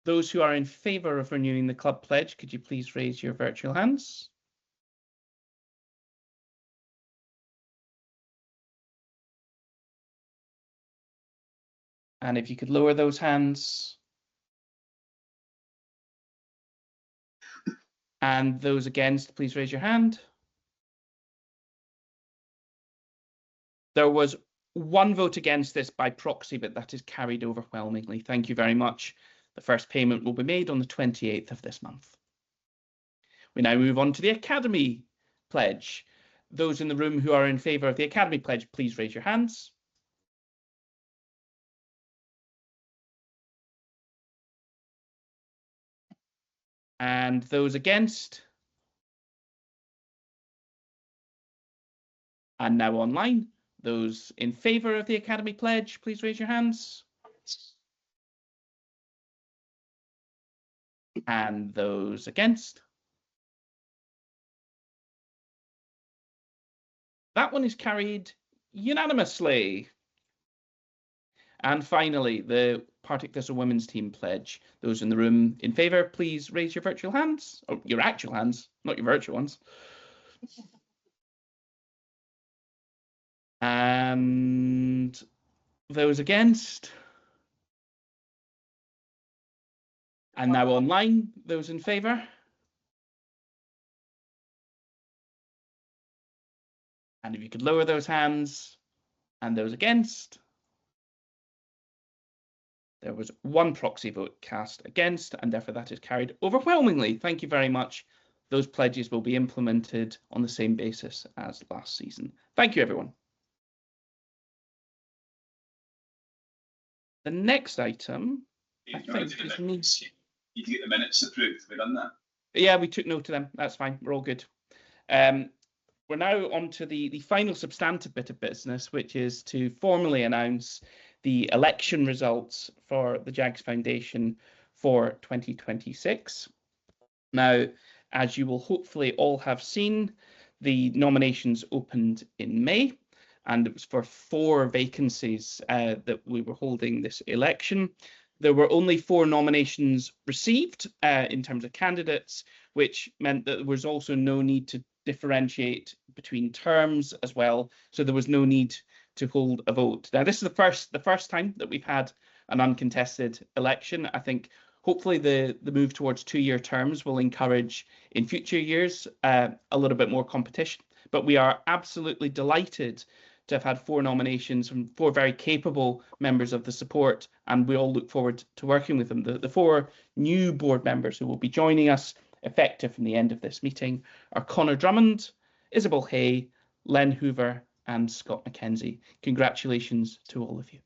those who are in favour of renewing the club pledge, could you please raise your virtual hands? And if you could lower those hands. And those against, please raise your hand. There was one vote against this by proxy, but that is carried overwhelmingly. Thank you very much. The first payment will be made on the 28th of this month. We now move on to the Academy pledge. Those in the room who are in favour of the Academy pledge, please raise your hands. And those against? And now online, those in favour of the Academy pledge, please raise your hands. And those against? That one is carried unanimously. And finally, the Partick Thistle women's team pledge. Those in the room in favour, please raise your virtual hands. Or your actual hands, not your virtual ones. And those against? And now online, those in favour? And if you could lower those hands. And those against? There was one proxy vote cast against, and therefore that is carried overwhelmingly. Thank you very much. Those pledges will be implemented on the same basis as last season. Thank you, everyone. The next item, I think, is me. You can get the minutes approved. Have we done that? Yeah, we took note of them. That's fine. We're all good. we're now on to the final substantive bit of business, which is to formally announce the election results for the Jags Foundation for 2026. Now, as you will hopefully all have seen, the nominations opened in May, and it was for 4 vacancies that we were holding this election. There were only 4 nominations received in terms of candidates, which meant that there was also no need to differentiate between terms as well. So there was no need to hold a vote. Now, this is the first time that we've had an uncontested election. I think hopefully the move towards 2-year terms will encourage in future years a little bit more competition. But we are absolutely delighted to have had 4 nominations from 4 very capable members of the support, and we all look forward to working with them. The 4 new board members who will be joining us effective from the end of this meeting are Conor Drummond, Isabel Hay, Len Hoover, and Scott McKenzie. Congratulations to all of you.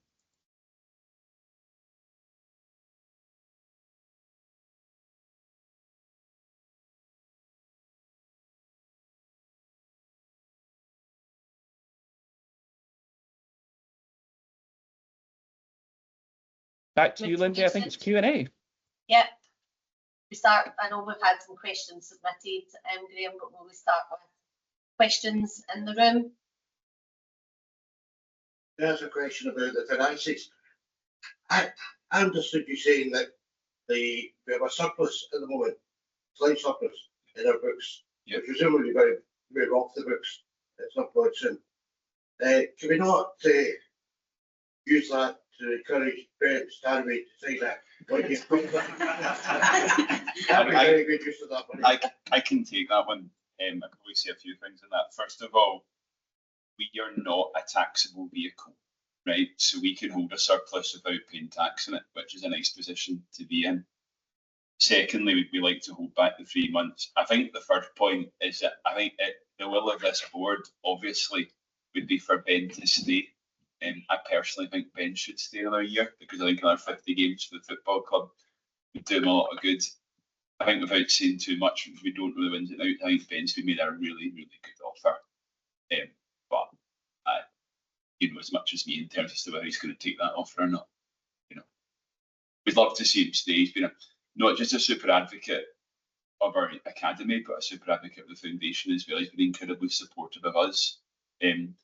Back to you, Lindsay. I think it's Q&A. Yeah. We start, I know we've had some questions submitted, Graham, but will we start with questions in the room? There's a question about the finances. I understood you saying that we have a surplus at the moment, slight surplus in our books. Yeah. Presumably going to move off the books at some point soon. Can we not use that to encourage Ben Stanway to say that? That'd be very good use of that money. I can take that one. I probably say a few things on that. First of all, we are not a taxable vehicle, right? So we can hold a surplus without paying tax on it, which is a nice position to be in. Secondly, we like to hold back the 3 months. I think the first point is that I think the will of this board, obviously, would be for Ben to stay. I personally think Ben should stay another year because I think another 50 games for the football club would do him a lot of good. I think without saying too much, we don't know the ins and outs. I think Ben's been made a really, really good offer. But you know as much as me in terms of whether he's going to take that offer or not. You know, we'd love to see him stay. He's been not just a super advocate of our academy, but a super advocate of the foundation as well. He's been incredibly supportive of us. We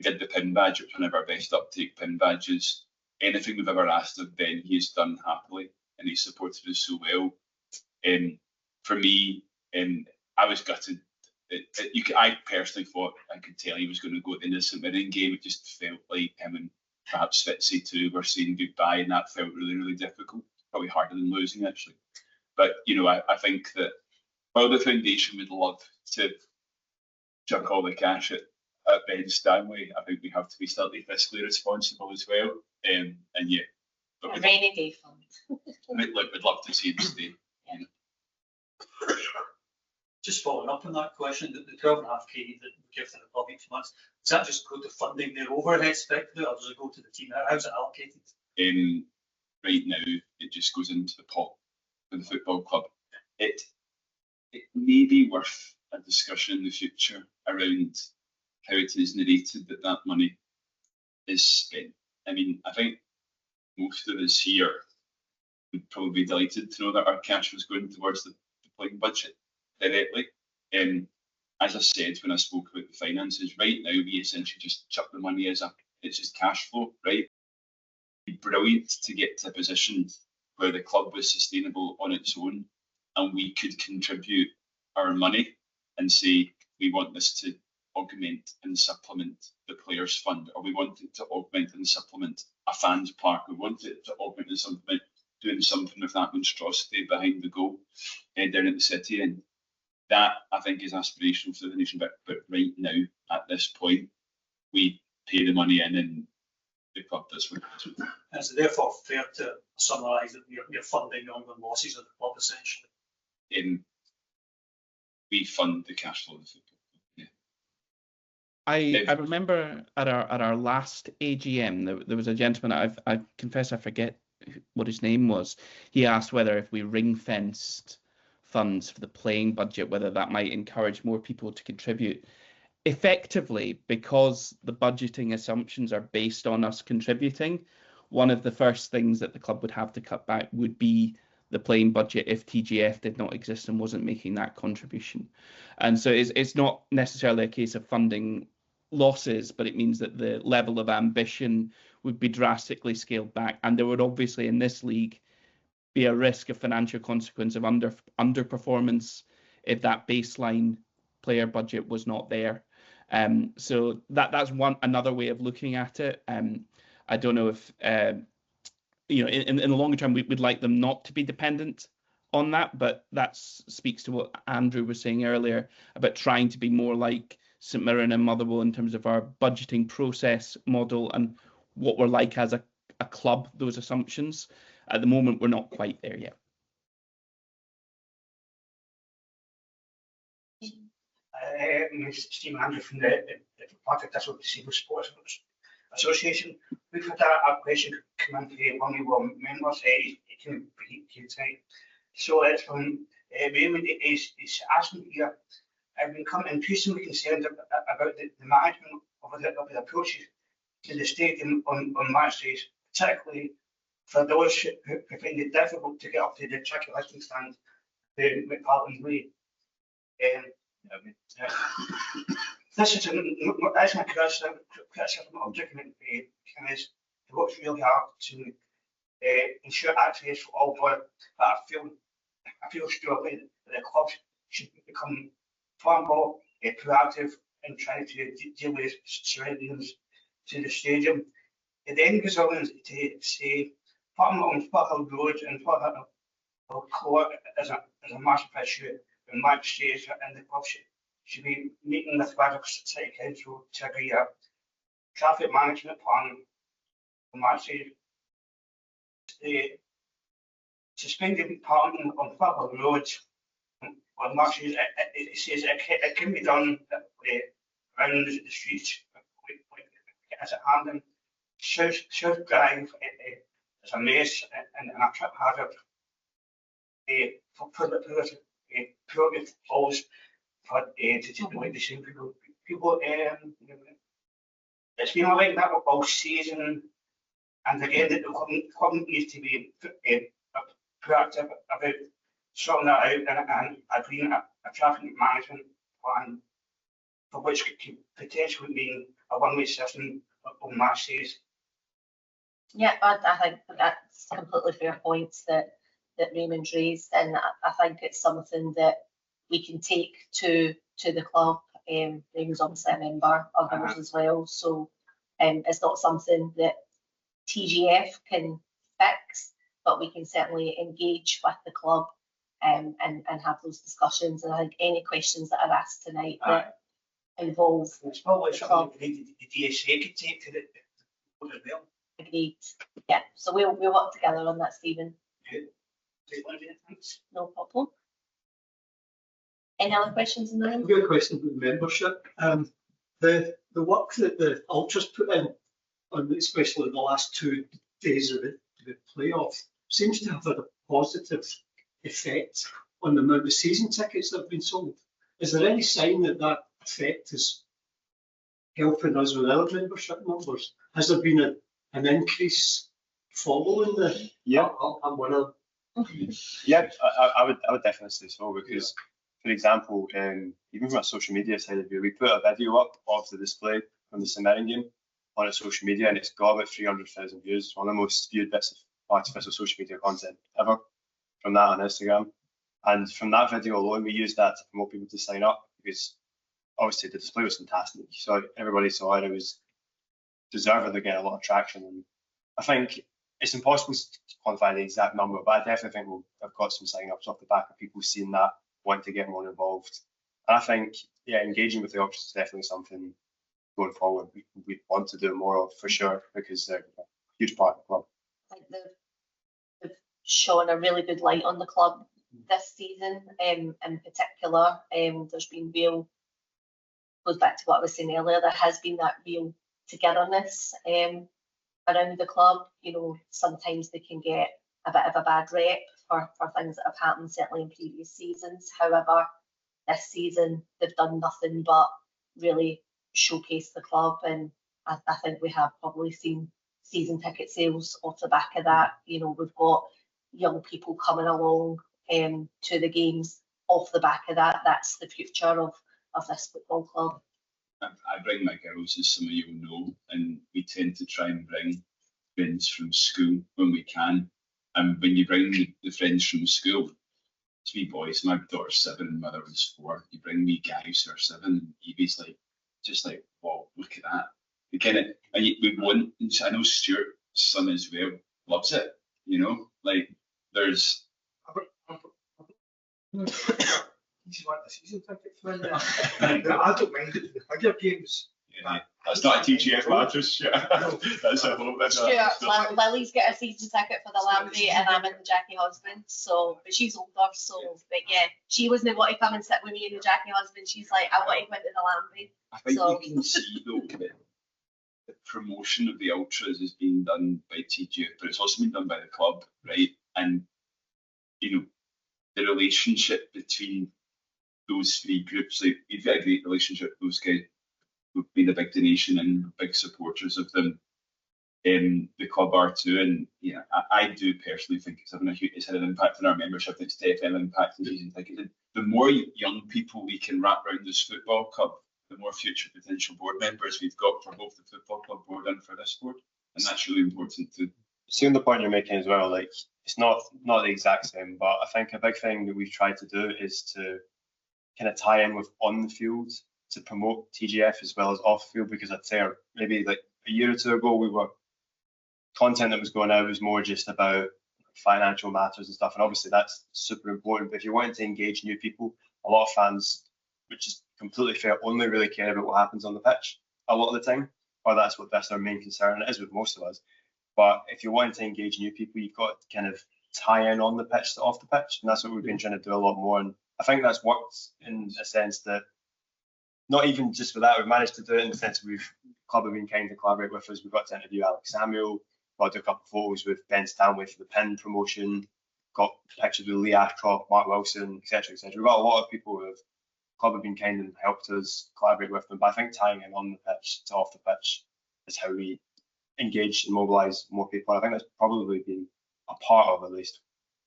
did the pin badge, which was one of our best uptake pin badges. Anything we've ever asked of Ben, he has done happily, and he supported us so well. For me, I was gutted. I personally thought I could tell he was going to go at the end of the St Mirren game. It just felt like him and perhaps Fitzy too were saying goodbye, and that felt really, really difficult. Probably harder than losing, actually. But, you know, I think that while the foundation would love to chuck all the cash at Ben Stanway, I think we have to be slightly fiscally responsible as well. And yeah. But A rainy day fund. we'd love to see him stay. You know. Just following up on that question, the 12.5k that we give to the club each month, does that just go to funding their overheads effectively, or does it go to the team? How's it allocated? Right now, it just goes into the pot for the football club. It may be worth a discussion in the future around how it is narrated that money is spent. I mean, I think most of us here would probably be delighted to know that our cash was going towards the playing budget directly. As I said when I spoke about the finances, right now we essentially just chuck the money it's just cash flow, right? It'd be brilliant to get to a position where the club was sustainable on its own and we could contribute our money and say we want this to augment and supplement the players fund, or we want it to augment and supplement a fans park, we want it to augment and supplement doing something with that monstrosity behind the goal down at the city. And that I think is aspirational for the nation, but right now at this point we pay the money in and the club does what it does. And so therefore fair to summarise that you're funding the ongoing losses of the club essentially. We fund the cash flow of the football. I remember at our last AGM, there was a gentleman, I confess I forget what his name was. He asked whether if we ring-fenced funds for the playing budget, whether that might encourage more people to contribute. effectively, because the budgeting assumptions are based on us contributing, one of the first things that the club would have to cut back would be the playing budget if TJF did not exist and wasn't making that contribution. And so it's not necessarily a case of funding losses, but it means that the level of ambition would be drastically scaled back. And there would obviously in this league be a risk of financial consequence of underperformance if that baseline player budget was not there. So that's another way of looking at it. I don't know if you know, in the longer term, we'd like them not to be dependent on that, but that speaks to what Andrew was saying earlier about trying to be more like St Mirren and Motherwell in terms of our budgeting process model and what we're like as a club, those assumptions. At the moment, we're not quite there yet. Stephen Andrew from the Petershill Disabled Sports Association. We've had a question come in from one of our members. He can be here tonight. So it's from Raymond. He's asking here. I've been coming increasingly concerned about the management of the approaches to the stadium on match days, particularly for those who find it difficult to get up to the tricky listing stand, the McParland Way. This is that's my criticism of document is to work really hard to ensure access for all, but I feel strongly that the club should become far more proactive in trying to deal with surroundings to the stadium. It then goes on to say parking on Firhill Road and Firhill Court is a massive issue in match days, and the club should be meeting with Radical City Council to agree a traffic management plan for match days. Suspending parking on Firhill Road on match days, it says it can be done around the streets as a hand. South Drive is a mess and a trip hazard for public halls for to like the same people. It's been like that all season, and again the club needs to be proactive about sorting that out and agreeing a traffic management plan for which could potentially mean a one-way system on match days. Yeah, I think that's completely fair points that Raymond's raised, and I think it's something that we can take to the club. Raymond's obviously a member of ours as well, so it's not something that TJF can fix, but we can certainly engage with the club and have those discussions. And I think any questions that are asked tonight that involve it's probably something the DSA could take to the board as well. Agreed. Yeah, so we'll work together on that, Stephen. Thanks. No problem. Any other questions in the room? I've got a question about membership. The work that the Ultras put in, especially the last 2 days of the playoff, seems to have had a positive effect on the amount of season tickets that have been sold. Is there any sign that that effect is helping us with our membership numbers? Has there been an increase following the? Yeah, I'm one of. Yeah, I would definitely say so, because, for example, even from a social media side of view, we put a video up of the display from the St Mirren game on our social media, and it's got about 300,000 views. One of the most viewed bits of artificial social media content ever from that on Instagram. And from that video alone, we used that to promote people to sign up, because obviously the display was fantastic. So everybody saw it. It was deservedly getting a lot of traction. And I think it's impossible to quantify the exact number, but I definitely think we'll have got some sign-ups off the back of people seeing that, wanting to get more involved. And I think, yeah, engaging with the options is definitely something going forward we want to do more of, for sure, because they're a huge part of the club. I think they've shone a really good light on the club this season, in particular. There's been real, goes back to what I was saying earlier, there has been that real togetherness around the club. You know, sometimes they can get a bit of a bad rep for things that have happened, certainly in previous seasons. However, this season they've done nothing but really showcase the club. And I think we have probably seen season ticket sales off the back of that. You know, we've got young people coming along to the games off the back of that. That's the future of this football club. I bring my girls, as some of you will know, and we tend to try and bring friends from school when we can. And when you bring the friends from school, it's me boys, my daughter's 7, my mother was 4. You bring me guys who are 7, and Evie's like, just like, wow, look at that. We kind of, and we want, I know Stuart's son as well loves it, you know, like there's. You want a season ticket for that? I don't mind it. The bigger games. Yeah, that's not a TJF mattress. Yeah, that's a whole. Stuart, Lily's got a season ticket for the Lambie, and I'm in the Jackie Husband. So, but she's older, so but yeah, she wasn't want to come and sit with me in the Jackie Husband. She's like, I want to go into the Lambie. I think so. You can see though that the promotion of the ultras is being done by TJF, but it's also been done by the club, right? And you know, the relationship between those 3 groups, like you've got a great relationship with those guys who've been a big donation and big supporters of them. The club are too, and yeah, I do personally think it's had an impact on our membership. It's definitely impacting season tickets. The more young people we can wrap around this football club, the more future potential board members we've got for both the football club board and for this board, and that's really important too. See, on the point you're making as well, like it's not the exact same, but I think a big thing that we've tried to do is to kind of tie in with on the field to promote TJF as well as off field, because I'd say maybe like a year or 2 ago, content that was going out was more just about financial matters and stuff, and obviously that's super important. But if you're wanting to engage new people, a lot of fans, which is completely fair, only really care about what happens on the pitch a lot of the time, or that's their main concern, and it is with most of us. But if you're wanting to engage new people, you've got to kind of tie in on the pitch to off the pitch, and that's what we've been trying to do a lot more. And I think that's worked in a sense that, not even just for that, we've managed to do it in the sense that club have been kind to collaborate with us. We've got to interview Alex Samuel, got to do a couple of photos with Ben Stanway for the pin promotion, got pictures with Lee Ashcroft, Mark Wilson, etc., etc. We've got a lot of people who club have been kind and helped us collaborate with them. But I think tying in on the pitch to off the pitch is how we engage and mobilise more people. And I think that's probably been a part of, at least,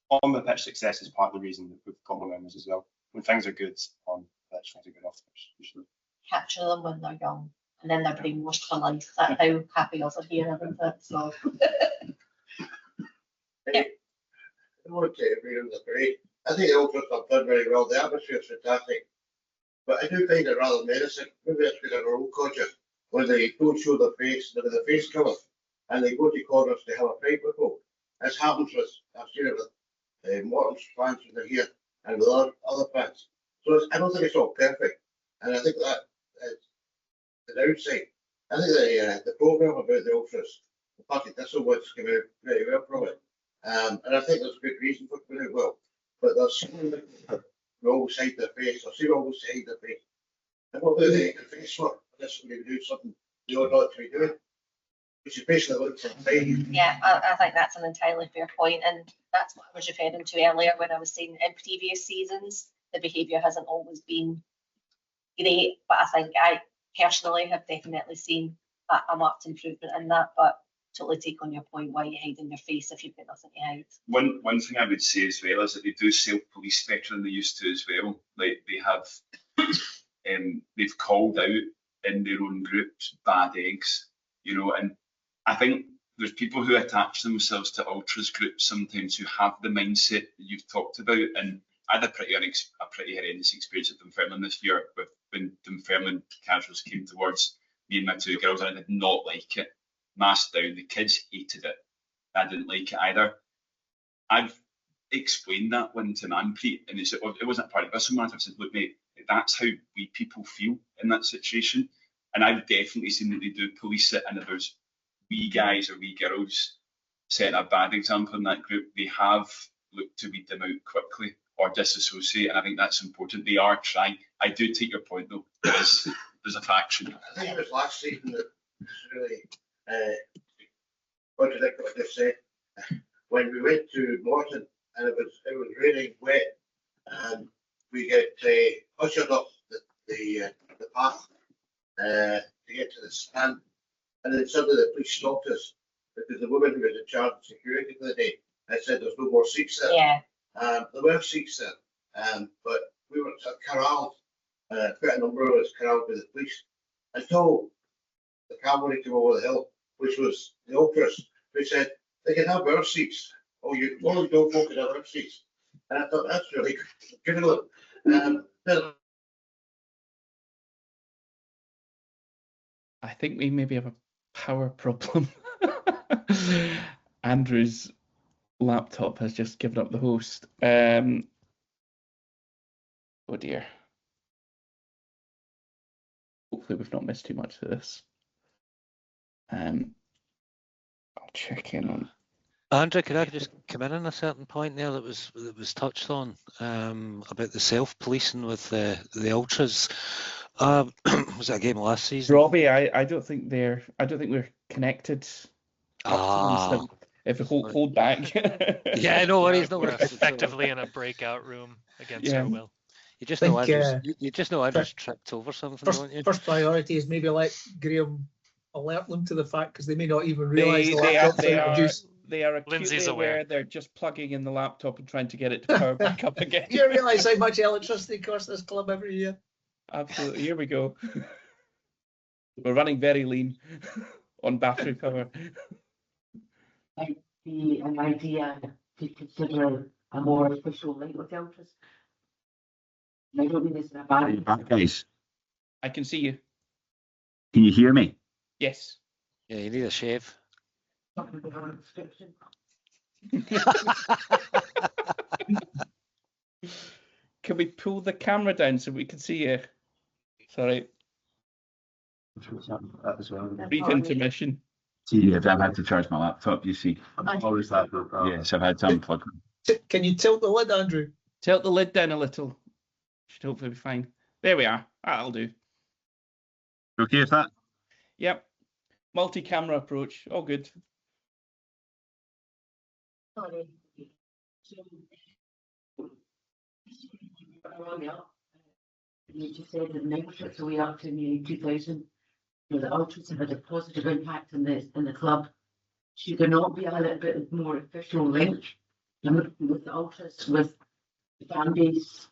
on the pitch success is part of the reason that we've got more members as well. When things are good on the pitch, things are good off the pitch, usually. Capture them when they're young, and then they're brainwashed for life. That's how happy us are here, isn't it? So. Yeah. I want to agree on the parade. I think the Ultras have done very well. The atmosphere is fantastic. But I do find it rather menacing. Maybe it's been a roll culture when they don't show their face, they're with the face cover, and they go to corners to have a fight with people. This happens with, I've seen it with Morton's fans when they're here and with other fans. So I don't think it's all perfect. And I think that the downside. I think the programme about the Ultras, the Party Thistle was came out very well from it. And I think there's a good reason for it coming out well. But there's we always hide their face, or seem always to hide their face. And what about the face for? This when we do something they ought not to be doing, which is basically what it's saying. Yeah, I think that's an entirely fair point, and that's what I was referring to earlier when I was saying in previous seasons the behaviour hasn't always been great, but I think I personally have definitely seen a marked improvement in that. But totally take on your point, why are you hiding your face if you've got nothing to hide? One thing I would say as well is that they do self-police better than they used to as well. Like they have, they've called out in their own groups bad eggs, you know, and I think there's people who attach themselves to ultras groups sometimes who have the mindset that you've talked about. And I had a pretty horrendous experience at Dunfermline this year when Dunfermline casuals came towards me and my 2 girls, and I did not like it. Masked down, the kids hated it. I didn't like it either. I've explained that one to Manpreet, and it wasn't part of this matter. I said, look, mate, that's how we people feel in that situation. And I've definitely seen that they do police it, and if there's wee guys or wee girls setting a bad example in that group, they have looked to weed them out quickly or disassociate, and I think that's important. They are trying. I do take your point though. There's a faction. I think it was last season that really contradict what I just said. When we went to Morton and it was raining wet, and we get ushered up the path to get to the stand. And then suddenly the police stopped us because the woman who was in charge of security for the day, I said there's no more seats there. Yeah. There were seats there, but we were corralled, quite a number of us corralled by the police until the cavalry came over the hill, which was the ultras, who said they can have our seats. Oh, you only don't folk can have our seats. And I thought that's really good of them. I think we maybe have a power problem. Andrew's laptop has just given up the host. Oh dear. Hopefully we've not missed too much of this. I'll check in on. Andrew, could I just come in on a certain point there that was touched on about the self-policing with the ultras? Was that a game last season? Robbie, I don't think we're connected. Ah, if we hold back. yeah, no worries, no We're worries. effectively in a breakout room against our will. You just know Andrew's tripped over something, don't you? First priority is maybe let Graham alert them to the fact, because they may not even realise they are acutely Lynsey's aware they're just plugging in the laptop and trying to get it to power back up again. You realise how much electricity costs this club every year? Absolutely. Here we go. We're running very lean on battery power. Might be an idea to consider a more official link with the ultras. I don't mean this in a bad way. Back, guys. I can see you. Can you hear me? Yes. Yeah, you need a shave. Can we pull the camera down so we can see you? Sorry. That as well. Brief intermission. See, I've had to charge my laptop, you see. Always that. Yes, I've had to unplug. Can you tilt the lid, Andrew? Tilt the lid down a little. Should hopefully be fine. There we are. That'll do. Okay with that? Yep. Multi-camera approach. All good. Sorry. You just said the memberships are way up to nearly 2,000. The ultras have had a positive impact in the club. Should there not be a little bit more official link with the ultras, with the fan base,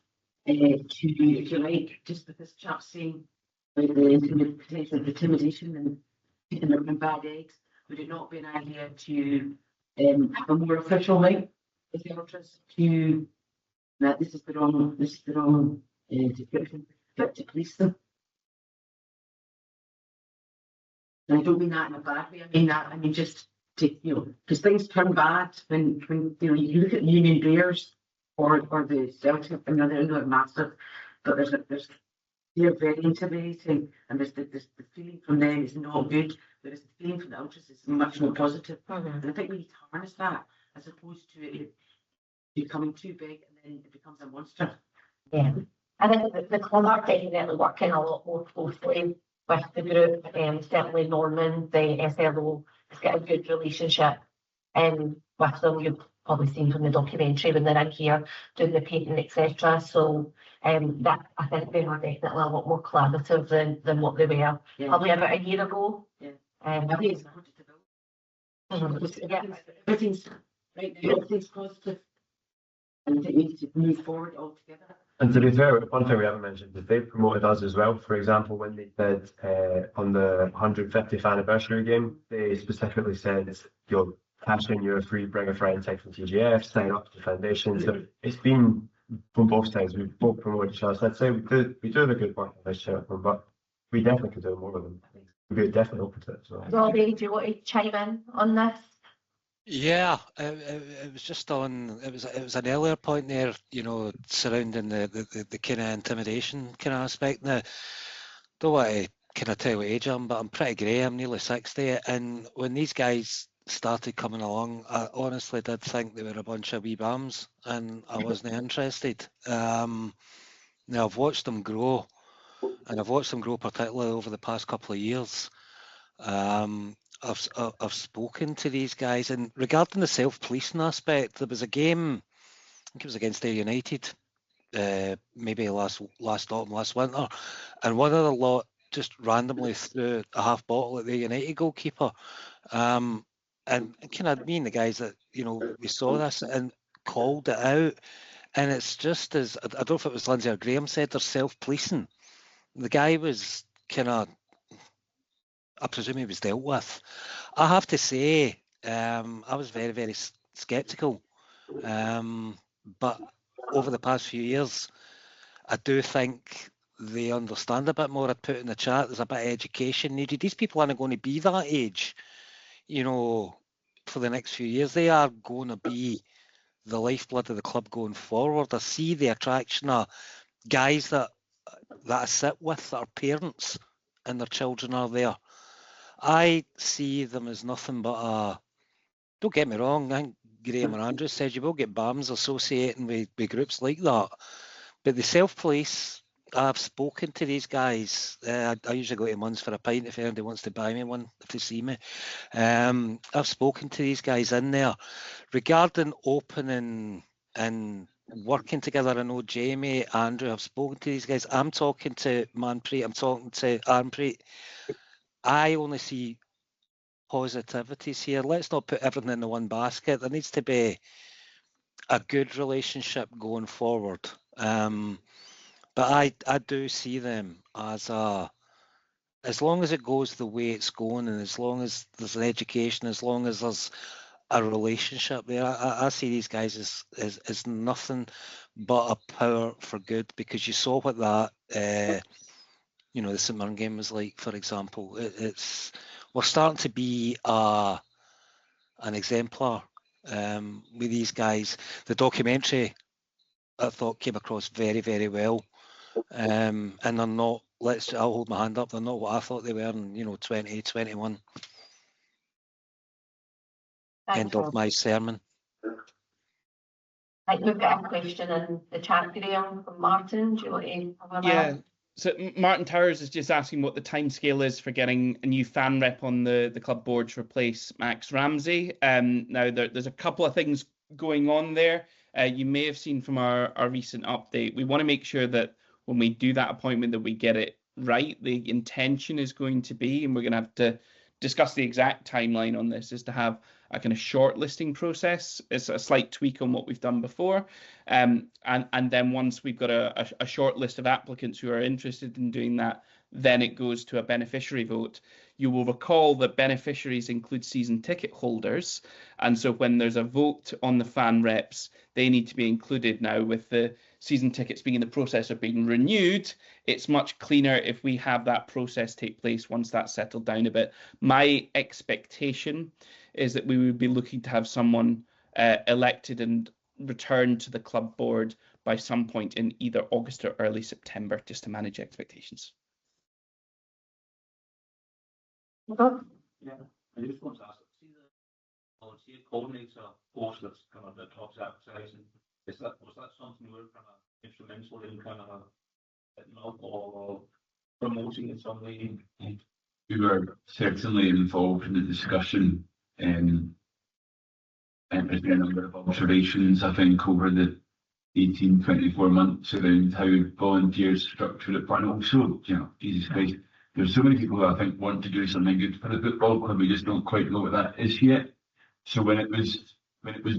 to, if you like, just with this chap saying about the potential of intimidation and picking up bad eggs, would it not be an idea to have a more official link with the ultras to that this is the wrong description, but to police them? And I don't mean that in a bad way. I mean just to, because things turn bad when you look at Union Bears or the Celtic. I know they're not massive, but they're very intimidating, and there's the feeling from them is not good, whereas the feeling from the ultras is much more positive. And I think we need to harness that as opposed to it becoming too big and then it becomes a monster. Yeah, I think the club are definitely working a lot more closely with the group. Certainly Norman, the SLO, has got a good relationship with them. You've probably seen from the documentary when they're in here doing the painting, etc. So that I think they are definitely a lot more collaborative than what they were probably about a year ago. Yeah. Everything's right now, everything's positive. And it needs to move forward altogether. And to be fair, one thing we haven't mentioned is they promoted us as well. For example, when they did on the 150th anniversary game, they specifically said, cash in your free bring a friend type from TJF, sign up to the foundation. So it's been from both sides. We've both promoted each other. So I'd say we do the good work on this channel, but we definitely could do more of them. We're definitely open to it. So. Robbie, do you want to chime in on this? Yeah, it was just on. It was an earlier point there, surrounding the kind of intimidation kind of aspect. Now, don't want to kind of tell what age I'm, but I'm pretty grey. I'm nearly 60, and when these guys started coming along, I honestly did think they were a bunch of wee bums, and I wasn't interested. Now I've watched them grow, and I've watched them grow particularly over the past couple of years. I've spoken to these guys, and regarding the self-policing aspect, there was a game, I think it was against Ayr United, maybe last autumn, last winter, and one of the lot just randomly threw a half bottle at the United goalkeeper. And kind of me and the guys that, we saw this and called it out. And it's just as, I don't know if it was Lynsey or Graham said, they're self-policing. The guy was kind of, I presume he was dealt with. I have to say, I was very, very sceptical. But over the past few years, I do think they understand a bit more. I'd put in the chat, there's a bit of education needed. These people aren't going to be that age, for the next few years. They are going to be the lifeblood of the club going forward. I see the attraction of guys that I sit with that are parents and their children are there. I see them as nothing but don't get me wrong, I think Graham or Andrew said you will get BAMs associating with groups like that, but the self-police, I've spoken to these guys. I usually go to Munns for a pint if anybody wants to buy me one, if they see me. I've spoken to these guys in there. Regarding opening and working together, I know Jamie, Andrew, I've spoken to these guys. I'm talking to Manpreet, I'm talking to Arnpreet. I only see positivities here. Let's not put everything in the one basket. There needs to be a good relationship going forward. But I do see them as long as it goes the way it's going, and as long as there's an education, as long as there's a relationship there, I see these guys as nothing but a power for good, because you saw what that the St Mirren game was like, for example. We're starting to be an exemplar with these guys. The documentary, I thought, came across very, very well. And they're not, I'll hold my hand up, they're not what I thought they were in 2021. End of my sermon. I think we've got a question in the chat, Graham, from Martin. Do you want to cover that? Yeah. So Martin Towers is just asking what the timescale is for getting a new fan rep on the club board to replace Max Ramsey. Now there's a couple of things going on there. You may have seen from our recent update. We want to make sure that when we do that appointment that we get it right. The intention is going to be, and we're going to have to discuss the exact timeline on this, is to have a kind of shortlisting process. It's a slight tweak on what we've done before. And then once we've got a short list of applicants who are interested in doing that, then it goes to a beneficiary vote. You will recall that beneficiaries include season ticket holders. And so when there's a vote on the fan reps, they need to be included. Now, with the season tickets being in the process of being renewed, it's much cleaner if we have that process take place once that's settled down a bit. My expectation is that we would be looking to have someone elected and returned to the club board by some point in either August or early September, just to manage expectations. Yeah, I just want to ask, see the volunteer coordinator post that's kind of the top advertising, was that something we were kind of instrumental in kind of setting up or promoting in some way? We were certainly involved in the discussion, and there's been a number of observations, I think, over the 18-24 months around how volunteers structure it, but also, Jesus Christ, there's so many people who I think want to do something good for the football club. We just don't quite know what that is yet. So when it was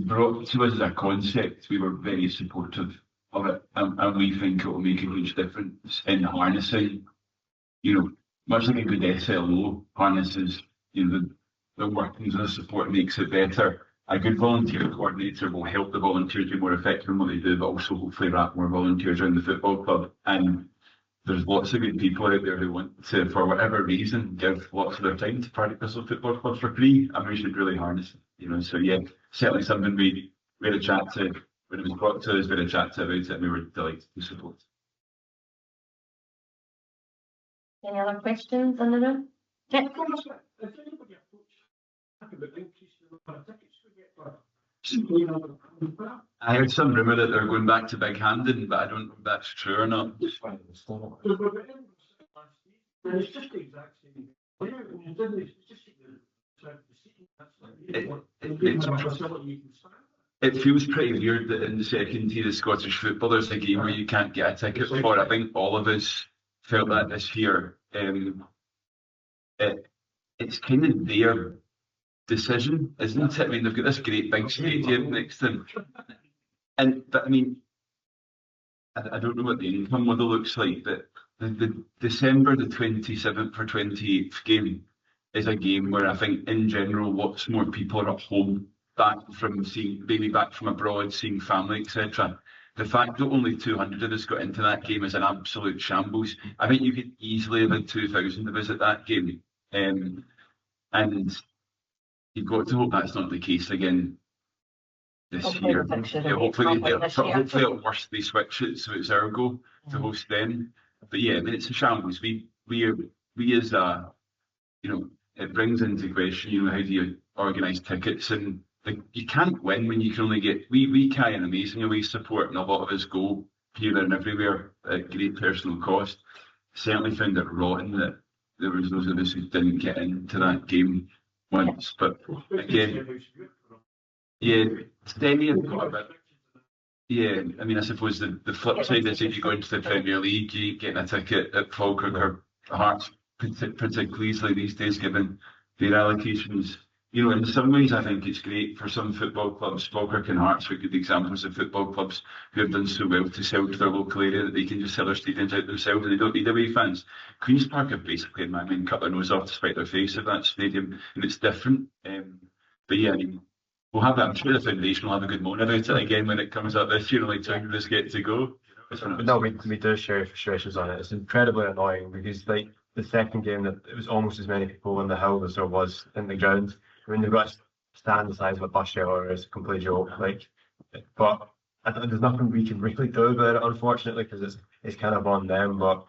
brought to us as a concept, we were very supportive of it, and we think it will make a huge difference in harnessing. Much like a good SLO harnesses, the workings of the support makes it better. A good volunteer coordinator will help the volunteers be more effective in what they do, but also hopefully wrap more volunteers around the football club. And there's lots of good people out there who want to, for whatever reason, give lots of their time to Petershill football club for free, and we should really harness it. So yeah, certainly something we had a chat to when it was brought to us. We had a chat to about it, and we were delighted to support. Any other questions in the room? Yeah. I heard some rumour that they're going back to big handing, but I don't know if that's true or not. It's just the exact same. It feels pretty weird that in the second tier of Scottish football there's a game where you can't get a ticket for. I think all of us felt that this year, it's kind of their decision, isn't it? I mean, they've got this great big stadium next to them, but I mean, I don't know what the income model looks like, but the December the 27th or 28th game is a game where I think in general lots more people are at home, back from abroad, seeing family, etc. The fact that only 200 of us got into that game is an absolute shambles. I think you could easily have had 2,000 of us at that game. And you've got to hope that's not the case again this year. Yeah, hopefully at worst they switch it so it's our goal to host them. But yeah, I mean, it's a shambles. We as a, it brings into question, how do you organise tickets, and you can't win when you can only get. We carry an amazing away support, and a lot of us go here, there, and everywhere at great personal cost. Certainly found it rotten that there was those of us who didn't get into that game once. But again, yeah, Steny have got a bit. Yeah, I mean, I suppose the flip side is if you go into the Premier League, you ain't getting a ticket at Falkirk or Hearts particularly easily these days, given their allocations. In some ways, I think it's great for some football clubs. Falkirk and Hearts are good examples of football clubs who have done so well to sell to their local area that they can just sell their stadiums out themselves and they don't need away fans. Queen's Park have basically, in my mind, cut their nose off to spite their face of that stadium, and it's different. But yeah, I mean, we'll have that. I'm sure the foundation will have a good moan about it again when it comes up this year, only 200 of us get to go. But no, we do share frustrations on it. It's incredibly annoying because, like, the second game, that it was almost as many people on the hill as there was in the ground. I mean, they've got a stand the size of a bus shelter. It's a complete joke. But there's nothing we can really do about it, unfortunately, because it's kind of on them. But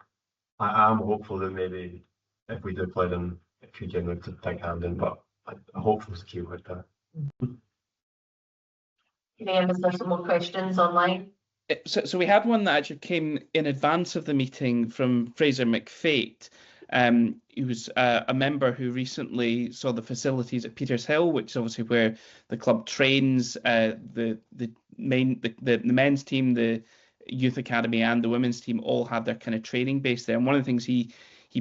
I am hopeful that maybe if we do play them, it could get moved to Tighthanden. But I'm hopeful to keep with that. Graham, is there some more questions online? So we had one that actually came in advance of the meeting from Fraser McFate. He was a member who recently saw the facilities at Petershill, which is obviously where the club trains. The men's team, the youth academy, and the women's team all have their kind of training base there. And one of the things he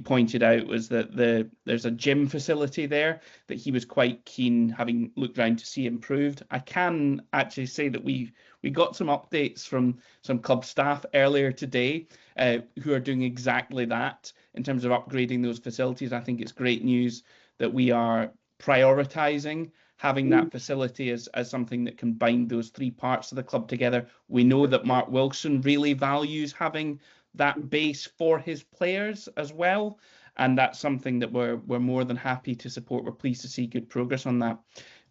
pointed out was that there's a gym facility there that he was quite keen, having looked around, to see improved. I can actually say that we got some updates from some club staff earlier today who are doing exactly that in terms of upgrading those facilities. I think it's great news that we are prioritising having that facility as something that can bind those three parts of the club together. We know that Mark Wilson really values having that base for his players as well, and that's something that we're more than happy to support. We're pleased to see good progress on that.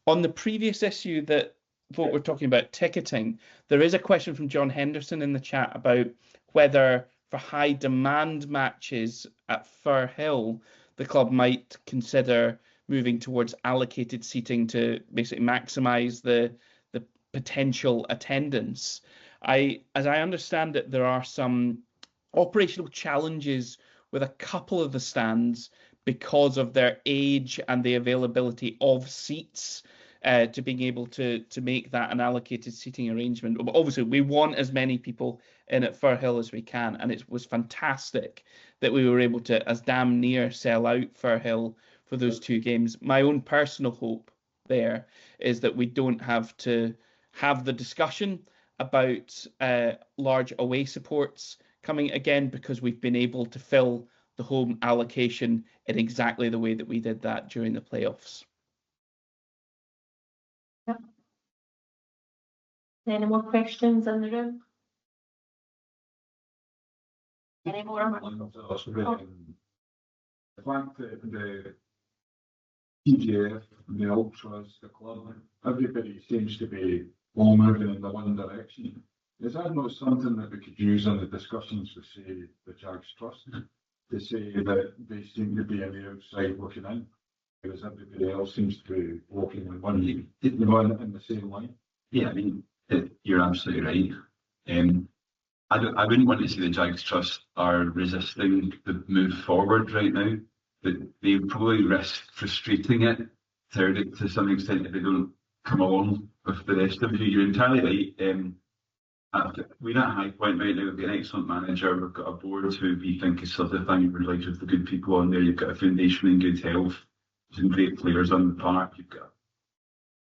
On the previous issue that folk were talking about, ticketing, there is a question from John Henderson in the chat about whether for high demand matches at Firhill the club might consider moving towards allocated seating to basically maximise the potential attendance. As I understand it, there are some operational challenges with a couple of the stands because of their age and the availability of seats to being able to make that an allocated seating arrangement. But obviously, we want as many people in at Firhill as we can, and it was fantastic that we were able to, as damn near, sell out Firhill for those two games. My own personal hope there is that we don't have to have the discussion about large away supports coming again, because we've been able to fill the home allocation in exactly the way that we did that during the playoffs. Yep. Any more questions in the room? Any more? The fact that the TJF, the ultras, the club, everybody seems to be all moving in the one direction. Is that not something that we could use in the discussions with, say, the Jags Trust, to say that they seem to be on the outside looking in, whereas everybody else seems to be walking in one in the same line? Yeah, I mean, you're absolutely right. I wouldn't want to see the Jags Trust are resisting the move forward right now, but they probably risk frustrating it to some extent if they don't come along with the rest of you. You're entirely right. We're at a high point right now. We've got an excellent manager. We've got a board who we think is solidifying. We're delighted with the good people on there. You've got a foundation in good health. Some great players on the park.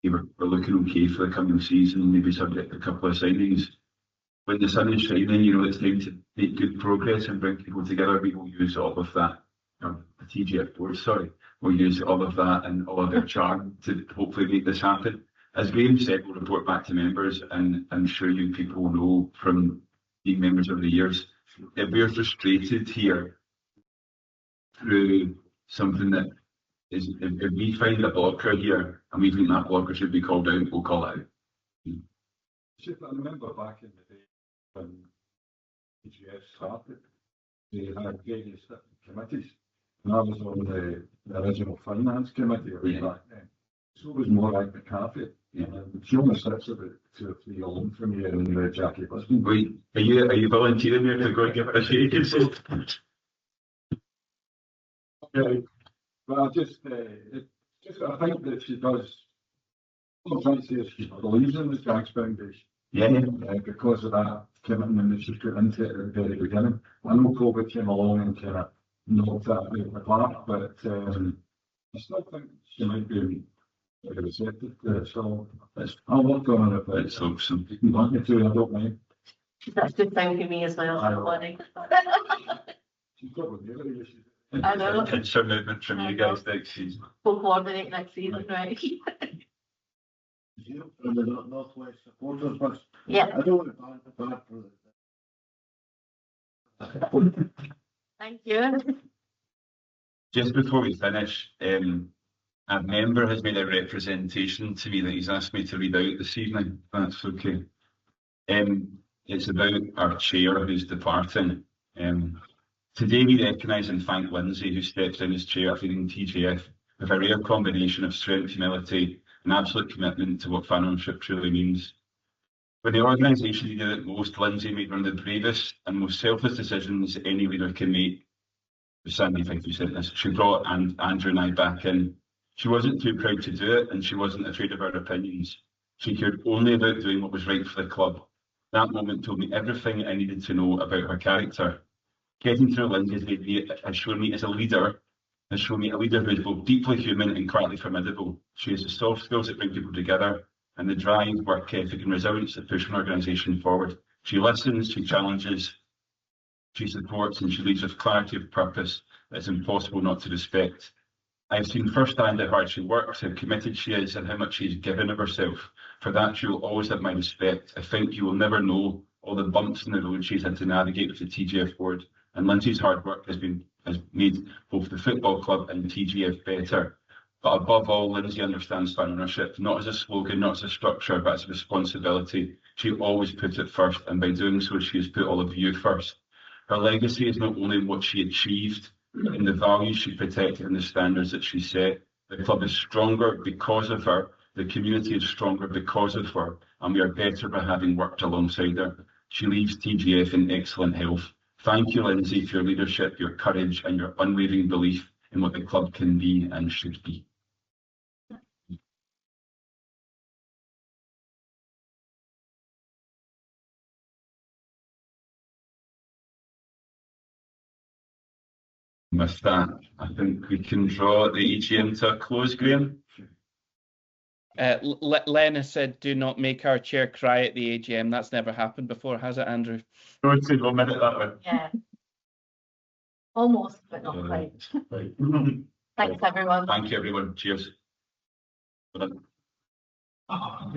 We're looking okay for the coming season, maybe subject to a couple of signings. When the sun is shining, you know, it's time to make good progress and bring people together. We will use all of that, the TJF board, sorry, we'll use all of that and all of their charm to hopefully make this happen. As Graham said, we'll report back to members, and I'm sure you people will know from being members over the years that we're frustrated here through something that is, if we find a blocker here and we think that blocker should be called out, we'll call it out. I remember back in the day when TJF started, they had various committees, and I was on the original finance committee back then. So it was more like McCarthy. She only sits about 2 or 3 alone from you and Jackie Busby. Wait, are you volunteering there to go and give it a shake? Okay, but I think that she does. I'm trying to say is she believes in the Jags Foundation. Yeah. Because of that commitment that she's put into it at the very beginning. I know COVID came along and kind of knocked that out of the park, but I still think she might be receptive to it. So I'll work on it. But it's awesome. You can want me to, I don't mind. That's a good thing for me as well. I know. Morning. She's got with the other issues. I know. It's a movement from you guys next season. We'll coordinate next season, right? From the Northwest supporters first. Yeah. I don't want to ban for it. Thank you. Just before we finish, a member has made a representation to me that he's asked me to read out this evening, if that's okay. It's about our chair who's departing. Today we recognise and thank Lynsey, who steps in as chair of TJF with a rare combination of strength, humility and absolute commitment to what fan ownership truly means. When the organisation needed it most, Lynsey made one of the bravest and most selfless decisions any leader can make. Sandy Fyfe who said this. She brought Andrew and I back in. She wasn't too proud to do it, and she wasn't afraid of our opinions. She cared only about doing what was right for the club. That moment told me everything I needed to know about her character. Getting through Lynsey's has shown me as a leader, has shown me a leader who is both deeply human and quietly formidable. She has the soft skills that bring people together and the drive, work ethic and resilience that push an organisation forward. She listens, she challenges, she supports, and she leads with clarity of purpose that is impossible not to respect. I have seen firsthand how hard she works, how committed she is, and how much she has given of herself. For that, she will always have my respect. I think you will never know all the bumps in the road she's had to navigate with the TJF board, and Lynsey's hard work has made both the football club and TJF better. But above all, Lynsey understands fan ownership, not as a slogan, not as a structure, but as a responsibility. She always put it first, and by doing so, she has put all of you first. Her legacy is not only in what she achieved, but in the values she protected and the standards that she set. The club is stronger because of her, the community is stronger because of her, and we are better by having worked alongside her. She leaves TJF in excellent health. Thank you, Lynsey, for your leadership, your courage, and your unwavering belief in what the club can be and should be. With that, I think we can draw the EGM to a close, Graham. Lena said, do not make our chair cry at the AGM. That's never happened before, has it, Andrew? No, it's a minute that one. Yeah. Almost, but not quite. Thanks, everyone. Thank you, everyone. Cheers. Oh,